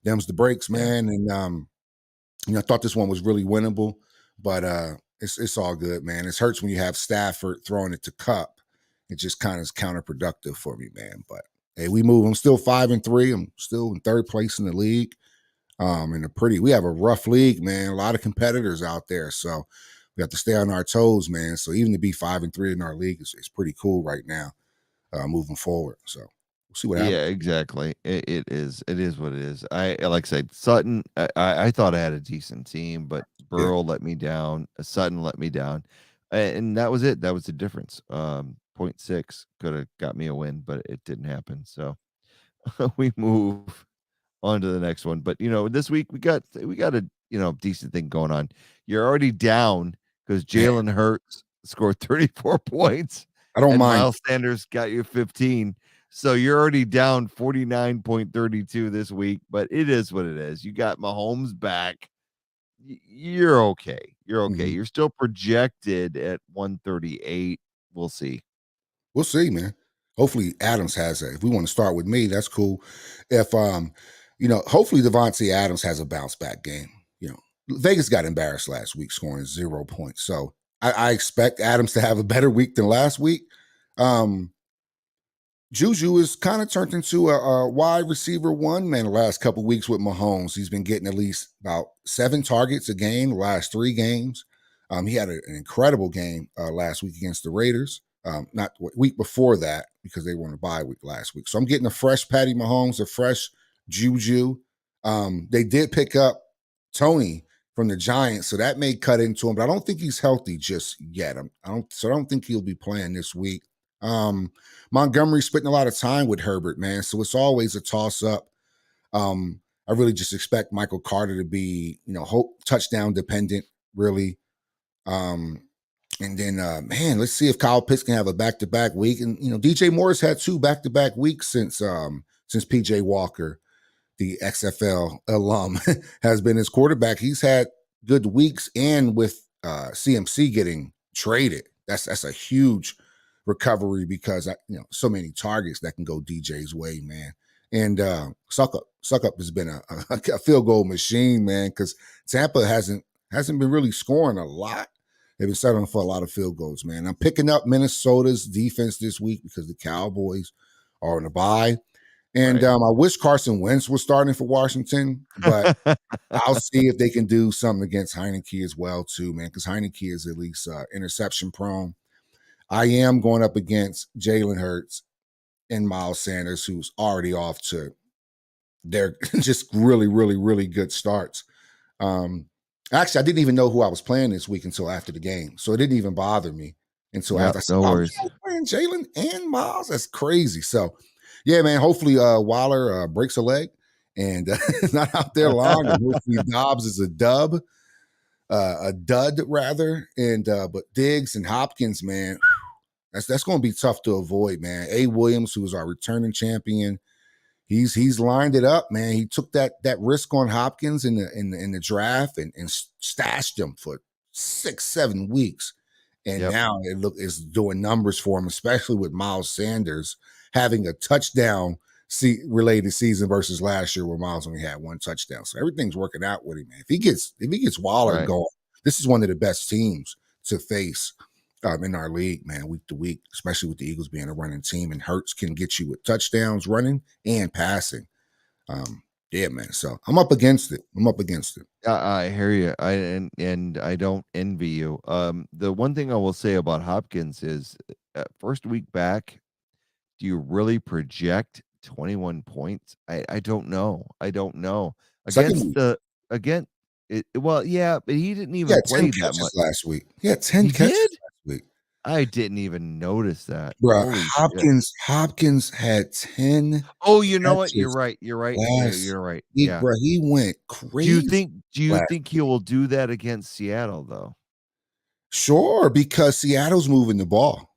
them's the breaks, Yeah. man. And I thought this one was really winnable, but it's all good, man. It hurts when you have Stafford throwing it to Cup. It just kind of is counterproductive for me, man. But hey, we move. I'm still 5-3. I'm still in third place in the league. We have a rough league, man. A lot of competitors out there. So we have to stay on our toes, man. So even to be 5-3 in our league is pretty cool right now, moving forward. So we'll see what happens. Yeah, exactly. It is what it is. Like I said, Sutton, I thought I had a decent team, but Yeah. Burrow let me down. Sutton let me down. And that was it. That was the difference. Point 0.6 could have got me a win, but it didn't happen. So we move on to the next one. But this week we got a decent thing going on. You're already down because Man, Jalen Hurts scored 34 points I don't and mind. Miles Sanders got you 15. So you're already down 49.32 this week, but it is what it is. You got Mahomes back. You're okay. You're okay. Mhm. You're still projected at 138. We'll see. We'll see, man. Hopefully Adams has that. If we want to start with me, that's cool. If hopefully Devontae Adams has a bounce back game. You know, Vegas got embarrassed last week, scoring 0 points. So I expect Adams to have a better week than last week. Juju is kind of turned into a wide receiver one, man, the last couple of weeks with Mahomes. He's been getting at least about 7 targets a game the last 3 games. He had an incredible game last week against the Raiders. Not week before that, because they were on a bye week last week. So I'm getting a fresh Patty Mahomes, a fresh Juju. They did pick up Tony from the Giants, so that may cut into him, but I don't think he's healthy just yet. I don't think he'll be playing this week. Montgomery's spending a lot of time with Herbert, man. So it's always a toss up. I really just expect Michael Carter to be, hope touchdown dependent, really. And then, man, let's see if Kyle Pitts can have a back to back week. And DJ Moore's had 2 back to back weeks since PJ Walker, the XFL alum, has been his quarterback. He's had good weeks, and with CMC getting traded, that's a huge recovery because so many targets that can go DJ's way, man. And Suck Up has been a field goal machine, man, because Tampa hasn't been really scoring a lot. They've been settling for a lot of field goals, man. I'm picking up Minnesota's defense this week because the Cowboys are on a bye. And Right. I wish Carson Wentz was starting for Washington, but I'll see if they can do something against Heineke as well, too, man, because Heineke is at least interception prone. I am going up against Jalen Hurts and Miles Sanders, who's already off to their just really, really, really good starts. Actually, I didn't even know who I was playing this week until after the game, so it didn't even bother me until Yep, after. I said, no "Wow, worries. you playing Jalen and Miles? That's crazy." So, yeah, man. Hopefully, Waller breaks a leg and is not out there long, and hopefully Dobbs is a dud rather. And but Diggs and Hopkins, man, that's going to be tough to avoid, man. A. Williams, who is our returning champion, he's lined it up, man. He took that risk on Hopkins in the draft and stashed him for 6-7 weeks, and Yep. now is doing numbers for him, especially with Miles Sanders having a touchdown related season versus last year where Miles only had 1 touchdown. So everything's working out with him, man. If he gets Waller Right. going, this is one of the best teams to face in our league, man, week to week, especially with the Eagles being a running team, and Hurts can get you with touchdowns running and passing. Yeah, man. So I'm up against it. I hear you. And I don't envy you. The one thing I will say about Hopkins is first week back, do you really project 21 points? I don't know. I don't know. Second Against week, the again well, yeah, but he didn't he even had 10 play that much. catches last week. He had 10 He catches did? last week. I didn't even notice that. Bro, Holy shit. Hopkins had 10 Oh, you know what? You're catches right. You're right. Yeah, last you're right. week, Yeah. bro. He went Do you crazy think do you last think he week. will do that against Seattle though? Sure, because Seattle's moving the ball.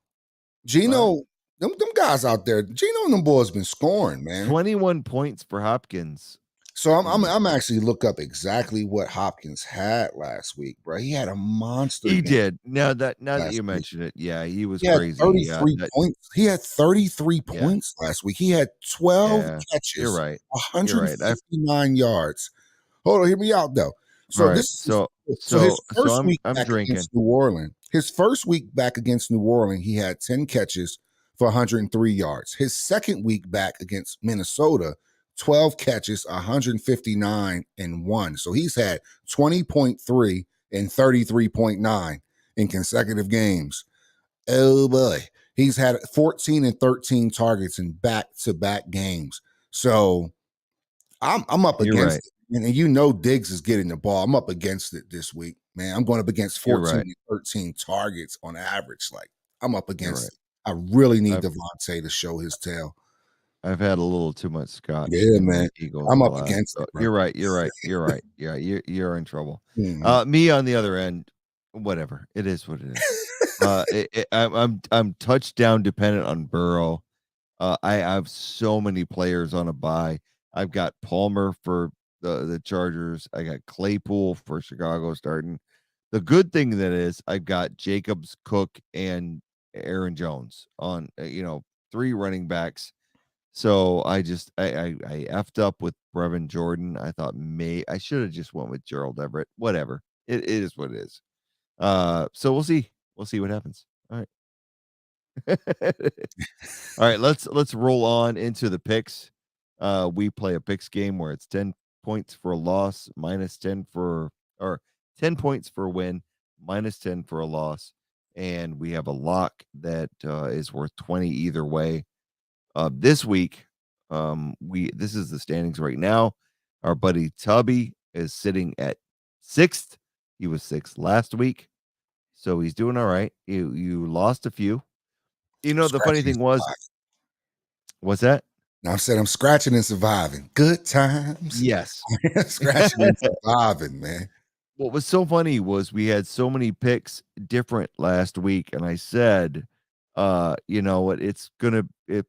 But Gino, them guys out there, Gino and them boys been scoring, man. 21 points for Hopkins. So Mm. I'm actually look up exactly what Hopkins had last week, bro. He had a monster He game did. Now that last you week. mention it, yeah, he was He had crazy. Yeah, 33 that points. He had 33 yeah, points last week. He had 12 yeah. You're catches, right. You're right. I 159 yards. Hold on, hear me out though. All So right. this is So so his so so first I'm week I'm back drinking. against New Orleans. His first week back against New Orleans, he had 10 catches for 103 yards. His second week back against Minnesota, 12 catches, 159 and 1. So he's had 20.3 and 33.9 in consecutive games. Oh boy. He's had 14 and 13 targets in back-to-back games. So I'm up You're against right. it. And Diggs is getting the ball. I'm up against it this week, man. I'm going up against You're 14 right. and 13 targets on average. Like, I'm up You're against right. it. I really need I Devontae to show his tail. I've had a little too much scotch Yeah, in the man. Eagles I'm the up last against it, bro. you're right, you're right, you're right. Yeah, you're in trouble. Mhm. Me on the other end, whatever. It is what it is. I'm touchdown dependent on Burrow. I have so many players on a bye. I've got Palmer for the Chargers. I got Claypool for Chicago starting. The good thing that is I've got Jacobs, Cook, and Aaron Jones on, 3 running backs. So I effed up with Brevin Jordan. I thought I should have just went with Gerald Everett. Whatever. It is what it is. So we'll see. We'll see what happens. All right. All right, let's roll on into the picks. We play a picks game where it's 10 points for a loss, minus 10 for or 10 points for a win, minus 10 for a loss, and we have a lock that is worth 20 either way. This week, we this is the standings right now. Our buddy Tubby is sitting at 6th. He was 6th last week, so he's doing all right. You lost a few. The funny Scratching and thing was, surviving. what's that? Now I said I'm scratching and surviving. Good times. Yes. Scratching and surviving, man. What was so funny was we had so many picks different last week, and I said, you know what, it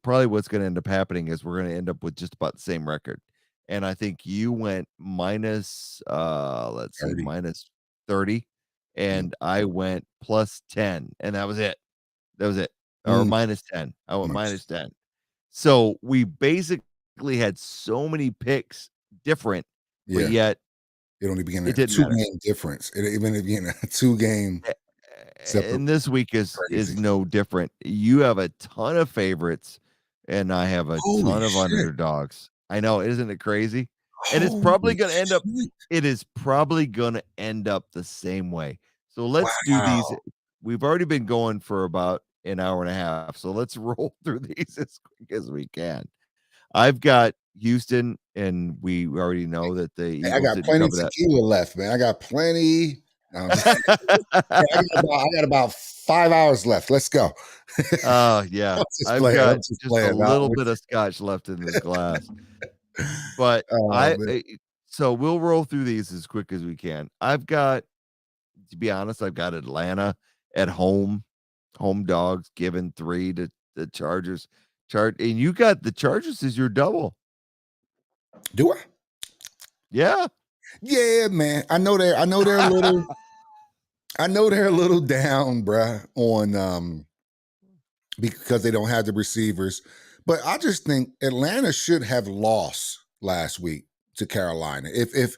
probably what's gonna end up happening is we're gonna end up with just about the same record. And I think you went minus let's see, 30. minus 30, Yeah. and I went plus 10, and that was it. That was it. Or Mm, minus 10. I went nice. minus 10. So we basically had so many picks different, but Yeah. yet It only began it a didn't matter. 2-game difference. It even if being a 2-game A separate. and this week is Crazy. no different. You have a ton of favorites, and I have a Holy ton of shit. underdogs. I know, isn't it crazy? And Holy shit. it is probably gonna end up the same way. So let's do these. Wow. We've already been going for about an hour and a half, so let's roll through these as quick as we can. I've got Houston, and we already know that the Hey, I Eagles got didn't plenty cover that. tequila left, man. I got plenty. No, I'm just Hey, I got about 5 hours left. Let's go. Oh, yeah. I'm just I've playing. I'm got just just a playing. Nah, I'm little with bit of scotch left in this glass, but oh, man. so we'll roll through these as quick as we can. To be honest, I've got Atlanta at home dogs giving 3 to the Chargers. And you got the Chargers as your double. Do I? Yeah. Yeah, man. I know they're a little down, bruh, on because they don't have the receivers. But I just think Atlanta should have lost last week to Carolina. If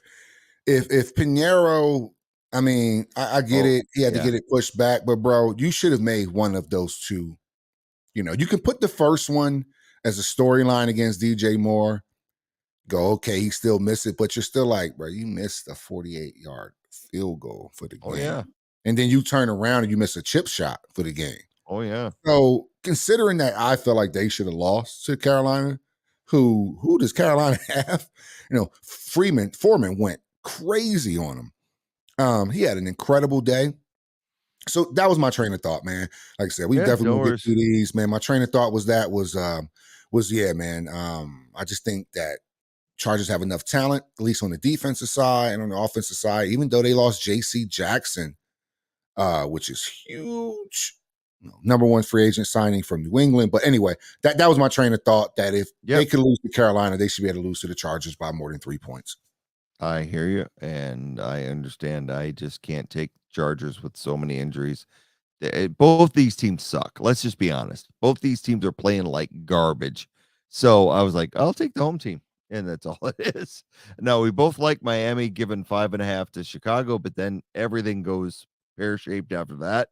Pinheiro, I mean, I get Oh, it. He had to yeah. get it pushed back, but bro, you should have made one of those two. You can put the first one as a storyline against DJ Moore. Go, okay, he still missed it, but you're still like, bro, you missed a 48-yard field goal for the Oh, game. yeah. And then you turn around and you miss a chip shot for the game. Oh, yeah. So considering that I feel like they should have lost to Carolina, who does Carolina have? Foreman went crazy on him. He had an incredible day. So that was my train of thought, man. Like I said, we Yeah, definitely no gonna get worries. through these, man. My train of thought was yeah, man. I just think that Chargers have enough talent, at least on the defensive side and on the offensive side, even though they lost JC Jackson, which is huge. Number one free agent signing from New England. But anyway, that was my train of thought that if they Yep. could lose to Carolina, they should be able to lose to the Chargers by more than 3 points. I hear you, and I understand. I just can't take Chargers with so many injuries. Both these teams suck. Let's just be honest. Both these teams are playing like garbage. So I was like, I'll take the home team. And that's all it is. No, we both like Miami giving 5.5 to Chicago, but then everything goes pear-shaped after that.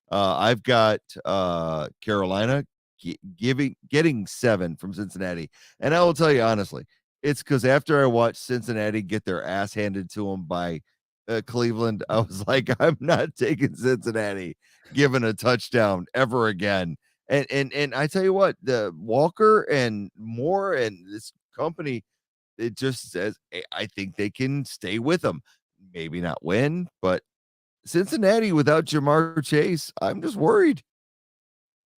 I've got Carolina getting 7 from Cincinnati. And I will tell you honestly, it's because after I watched Cincinnati get their ass handed to them by Cleveland, I was like, I'm not taking Cincinnati given a touchdown ever again. And I tell you what, the Walker and Moore and this company, it just says I think they can stay with them. Maybe not win, but Cincinnati without Jamar Chase, I'm just worried.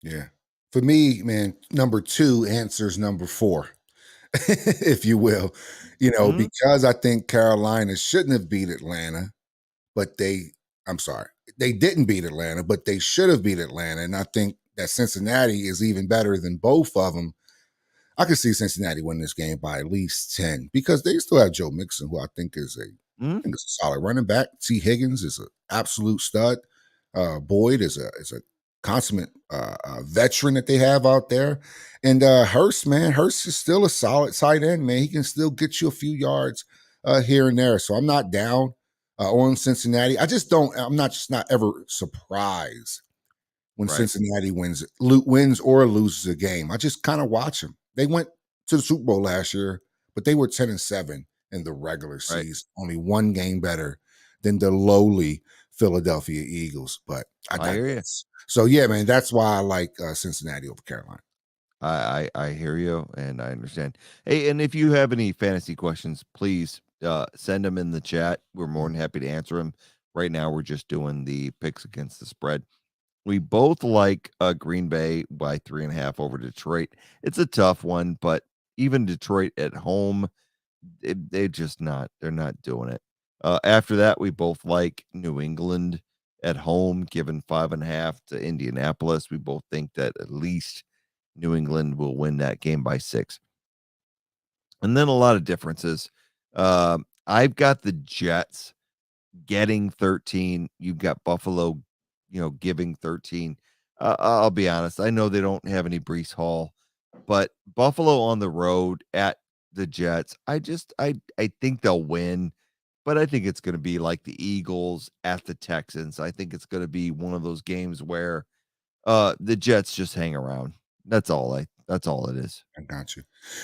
Yeah. For me, man, number 2 answers number 4, if you will. Mhm. Because I think Carolina shouldn't have beat Atlanta, but I'm sorry, they didn't beat Atlanta, but they should have beat Atlanta. And I think that Cincinnati is even better than both of them. I could see Cincinnati win this game by at least 10 because they still have Joe Mixon, who I Mhm. think is a solid running back. T. Higgins is an absolute stud. Boyd is a consummate veteran that they have out there. And Hurst, man, Hurst is still a solid tight end, man. He can still get you a few yards here and there. So I'm not down on Cincinnati. I'm not just not ever surprised when Right. Cincinnati wins or loses a game. I just kind of watch them. They went to the Super Bowl last year, but they were 10-7 in the regular Right. season, only one game better than the lowly Philadelphia Eagles. But I I hear you. digress. So yeah, man, that's why I like Cincinnati over Carolina. I hear you, and I understand. Hey, and if you have any fantasy questions, please send them in the chat. We're more than happy to answer them. Right now, we're just doing the picks against the spread. We both like Green Bay by 3.5 over Detroit. It's a tough one, but even Detroit at home, they're not doing it. After that, we both like New England at home, given 5.5 to Indianapolis. We both think that at least New England will win that game by 6. And then a lot of differences. I've got the Jets getting 13. You've got Buffalo, giving 13. I'll be honest. I know they don't have any Brees Hall, but Buffalo on the road at the Jets, I think they'll win, but I think it's going to be like the Eagles at the Texans. I think it's going to be one of those games where the Jets just hang around. That's all it is. I got you.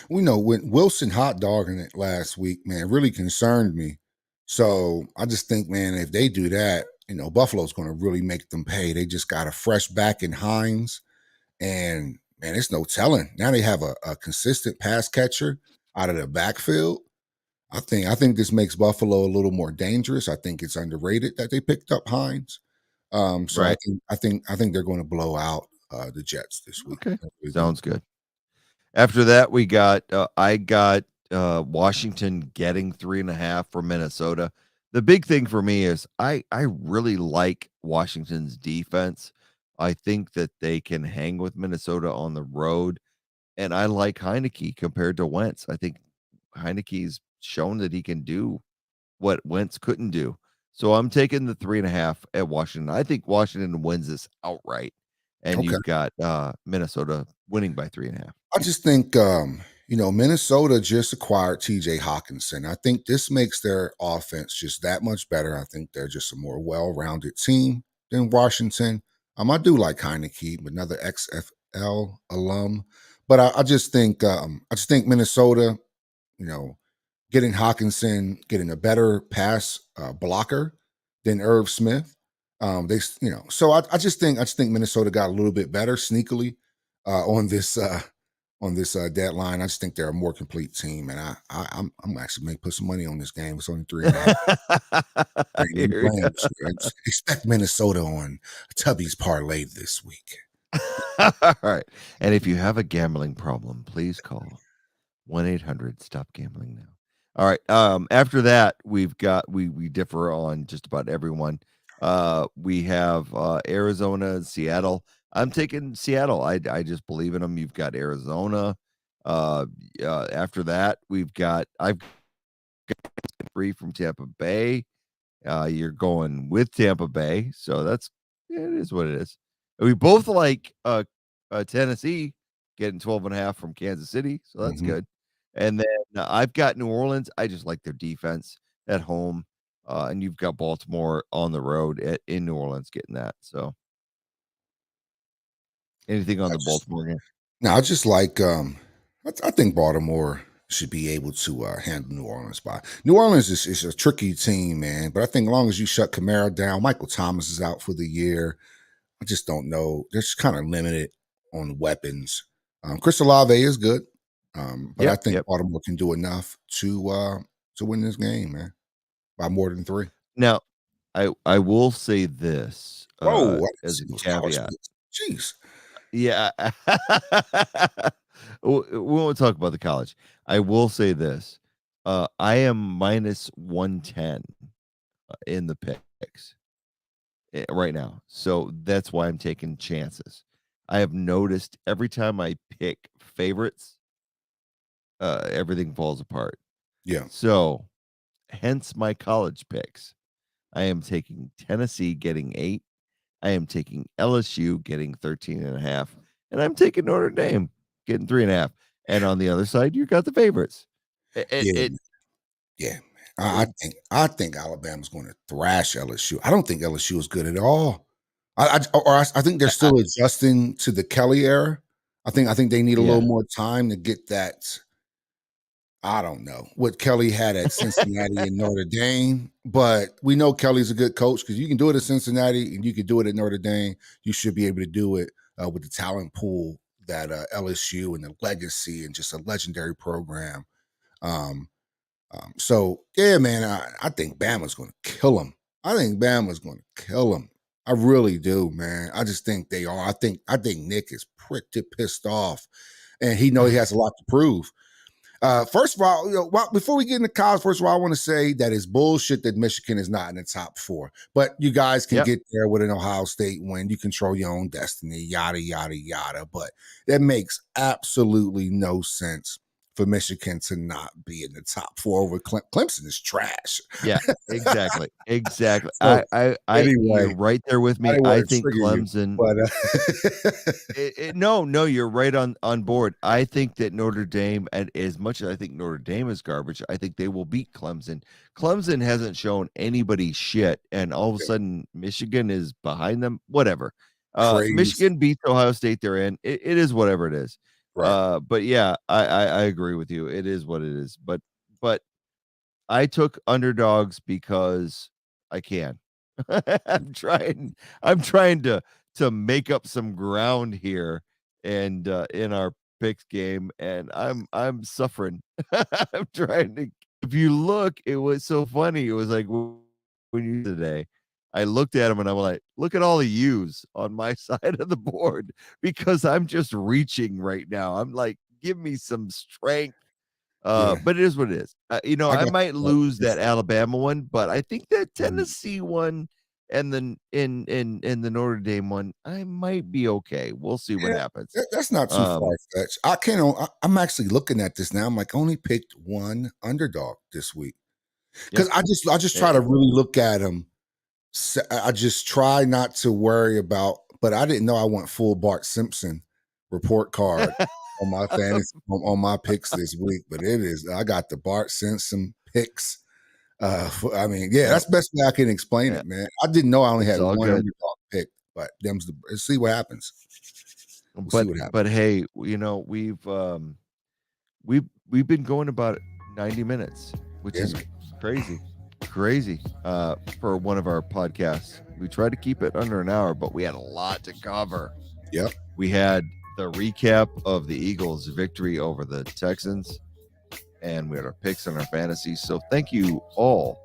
We know when Wilson hot dogging it last week, man, really concerned me. So I just think, man, if they do that, Buffalo's going to really make them pay. They just got a fresh back in Hines. And man, it's no telling. Now they have a consistent pass catcher out of the backfield. I think this makes Buffalo a little more dangerous. I think it's underrated that they picked up Hines. So I Right. think I think I think they're going to blow out the Jets this week. Okay. I really do. Sounds good. After that, I got Washington getting 3.5 for Minnesota. The big thing for me is I really like Washington's defense. I think that they can hang with Minnesota on the road, and I like Heineke compared to Wentz. I think Heineke's shown that he can do what Wentz couldn't do. So I'm taking the 3.5 at Washington. I think Washington wins this outright, and Okay. you've got Minnesota winning by 3.5. I just think Minnesota just acquired TJ Hawkinson. I think this makes their offense just that much better. I think they're just a more well-rounded team than Washington. I do like Heineke, another XFL alum. But I just think Minnesota, you know, getting Hawkinson, getting a better pass blocker than Irv Smith. So I just think Minnesota got a little bit better sneakily on this deadline. I just think they're a more complete team, and I'm actually may put some money on this game. It's only 3.5. I Ain't even hear playing ya. this year. Expect Minnesota on Tubby's parlay this week. All right. And if you have a gambling problem, please call 1-800 stop gambling now. All right. After that, we differ on just about everyone. We have Arizona, Seattle. I'm taking Seattle. I just believe in them. You've got Arizona. After that, I've got free from Tampa Bay. You're going with Tampa Bay, so yeah, it is what it is. And we both like Tennessee getting 12.5 from Kansas City, so that's Mhm. good. And then I've got New Orleans. I just like their defense at home. And you've got Baltimore on the road in New Orleans getting that. So anything on I the just Baltimore game? No, I just like I think Baltimore should be able to handle New Orleans by. New Orleans is a tricky team, man. But I think as long as you shut Kamara down, Michael Thomas is out for the year. I just don't know. They're just kind of limited on weapons. Chris Olave is good, but I Yep, think yep. Baltimore can do enough to win this game, man, by more than 3. Now, I will say this Whoa, I didn't as see a those power caveat. splits. Jeez. Yeah. We won't talk about the college. I will say this. I am minus 110 in the picks right now. So that's why I'm taking chances. I have noticed every time I pick favorites, everything falls apart. Yeah. So hence my college picks. I am taking Tennessee getting 8. I am taking LSU getting 13 and a half, and I'm taking Notre Dame getting 3.5. And on the other side, you got the favorites. It, it, Yeah, it, man. Yeah, man. I it think I think Alabama's going to thrash LSU. I don't think LSU is good at all. I think they're I, still adjusting to the Kelly era. I think they need a little yeah, more time to get that. I don't know what Kelly had at Cincinnati and Notre Dame, but we know Kelly's a good coach because you can do it at Cincinnati and you can do it at Notre Dame. You should be able to do it with the talent pool that LSU and the legacy and just a legendary program. Um, so yeah, man, I think Bama's going to kill him. I think Bama's going to kill him. I really do, man. I just think they are. I think Nick is pretty pissed off, and he know he has a lot to prove. First of all, before we get into college, first of all, I want to say that it's bullshit that Michigan is not in the top 4. But you guys can yep, get there with an Ohio State win. You control your own destiny, yada yada yada. But that makes absolutely no sense for Michigan to not be in the top 4 over Clemson is trash. yeah, exactly, exactly. So You're anyway, right there with I me. didn't I want to think trigger you, Clemson. but No, no, you're right on board. I think that Notre Dame, and as much as I think Notre Dame is garbage, I think they will beat Clemson. Clemson hasn't shown anybody shit, and all of a sudden Michigan is behind them. Whatever. crazy, Michigan beats Ohio State. They're in. It is whatever it is. right? But yeah, I agree with you. It is what it is. But I took underdogs because I can. I'm trying I'm trying to make up some ground here and in our picks game, and I'm suffering. I'm trying to if you look, it was so funny. It was like when you today, I looked at him and I'm like, look at all the U's on my side of the board because I'm just reaching right now. I'm like, give me some strength, Yeah, but it is what it is. I I got might you. lose that Alabama one, but I think that Mhm. Tennessee one and then in the Notre Dame one, I might be okay. We'll see what Yeah, happens. that's not too Um, far fetched. I'm actually looking at this now. I'm like, I only picked one underdog this week yeah. because I just try to Eh, really look at them. I just try not to worry about. But I didn't know I went full Bart Simpson report card on my fantasy on my picks this week. But it is I got the Bart Simpson picks. I mean, yeah, yeah, that's the best way I can explain yeah, it, man. I didn't know I only it's had all one good. underdog pick, but let's see what happens. We'll see But what happens. but hey, we've been going about 90 minutes, which Yeah, is man. crazy. Crazy for one of our podcasts. We tried to keep it under an hour, but we had a lot to cover. Yep. We had the recap of the Eagles' victory over the Texans, and we had our picks and our fantasies. So thank you all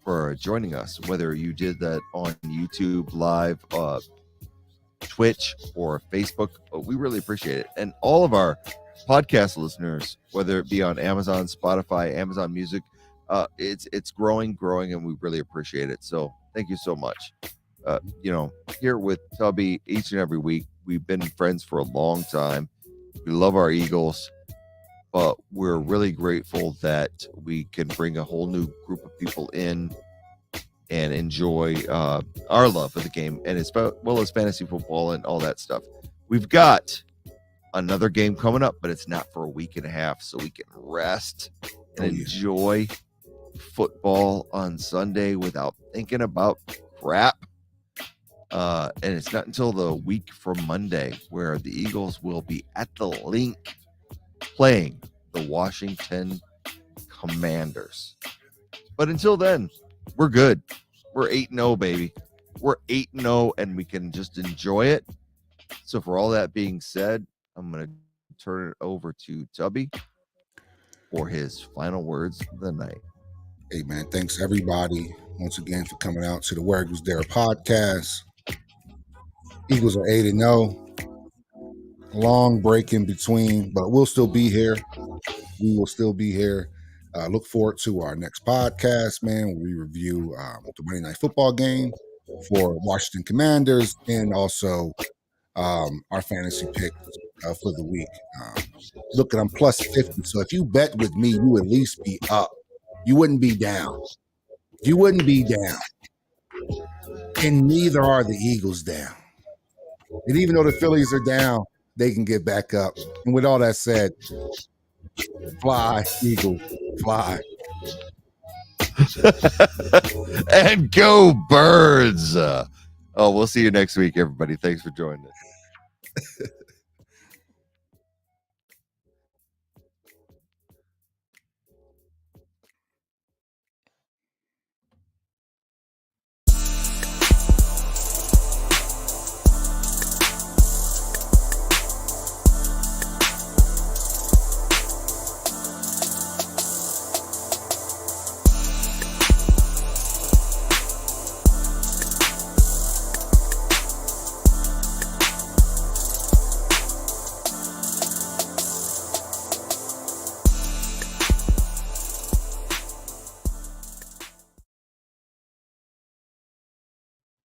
for joining us, whether you did that on YouTube Live, Twitch, or Facebook. We really appreciate it. And all of our podcast listeners, whether it be on Amazon, Spotify, Amazon Music, it's growing, and we really appreciate it. So thank you so much. Here with Tubby each and every week. We've been friends for a long time. We love our Eagles, but we're really grateful that we can bring a whole new group of people in and enjoy our love of the game, and as well as fantasy football and all that stuff. We've got another game coming up, but it's not for a week and a half, so we can rest and Oh yeah. enjoy football on Sunday without thinking about crap. And it's not until the week from Monday where the Eagles will be at the link playing the Washington Commanders. But until then, we're good. We're 8-0, baby. We're 8-0, and we can just enjoy it. So, for all that being said, I'm going to turn it over to Tubby for his final words of the night. Hey man, thanks everybody once again for coming out to the Word Was There podcast. Eagles are 8-0. long break in between, but we'll still be here. We will still be here. Look forward to our next podcast, man, where we review the Monday Night Football game for Washington Commanders and also our fantasy picks for the week. Look, I'm plus 50. So if you bet with me, you at least be up. You wouldn't be down. You wouldn't be down. And neither are the Eagles down. And even though the Phillies are down, they can get back up. And with all that said, fly, Eagles, fly. And go Birds. We'll see you next week, everybody. Thanks for joining us.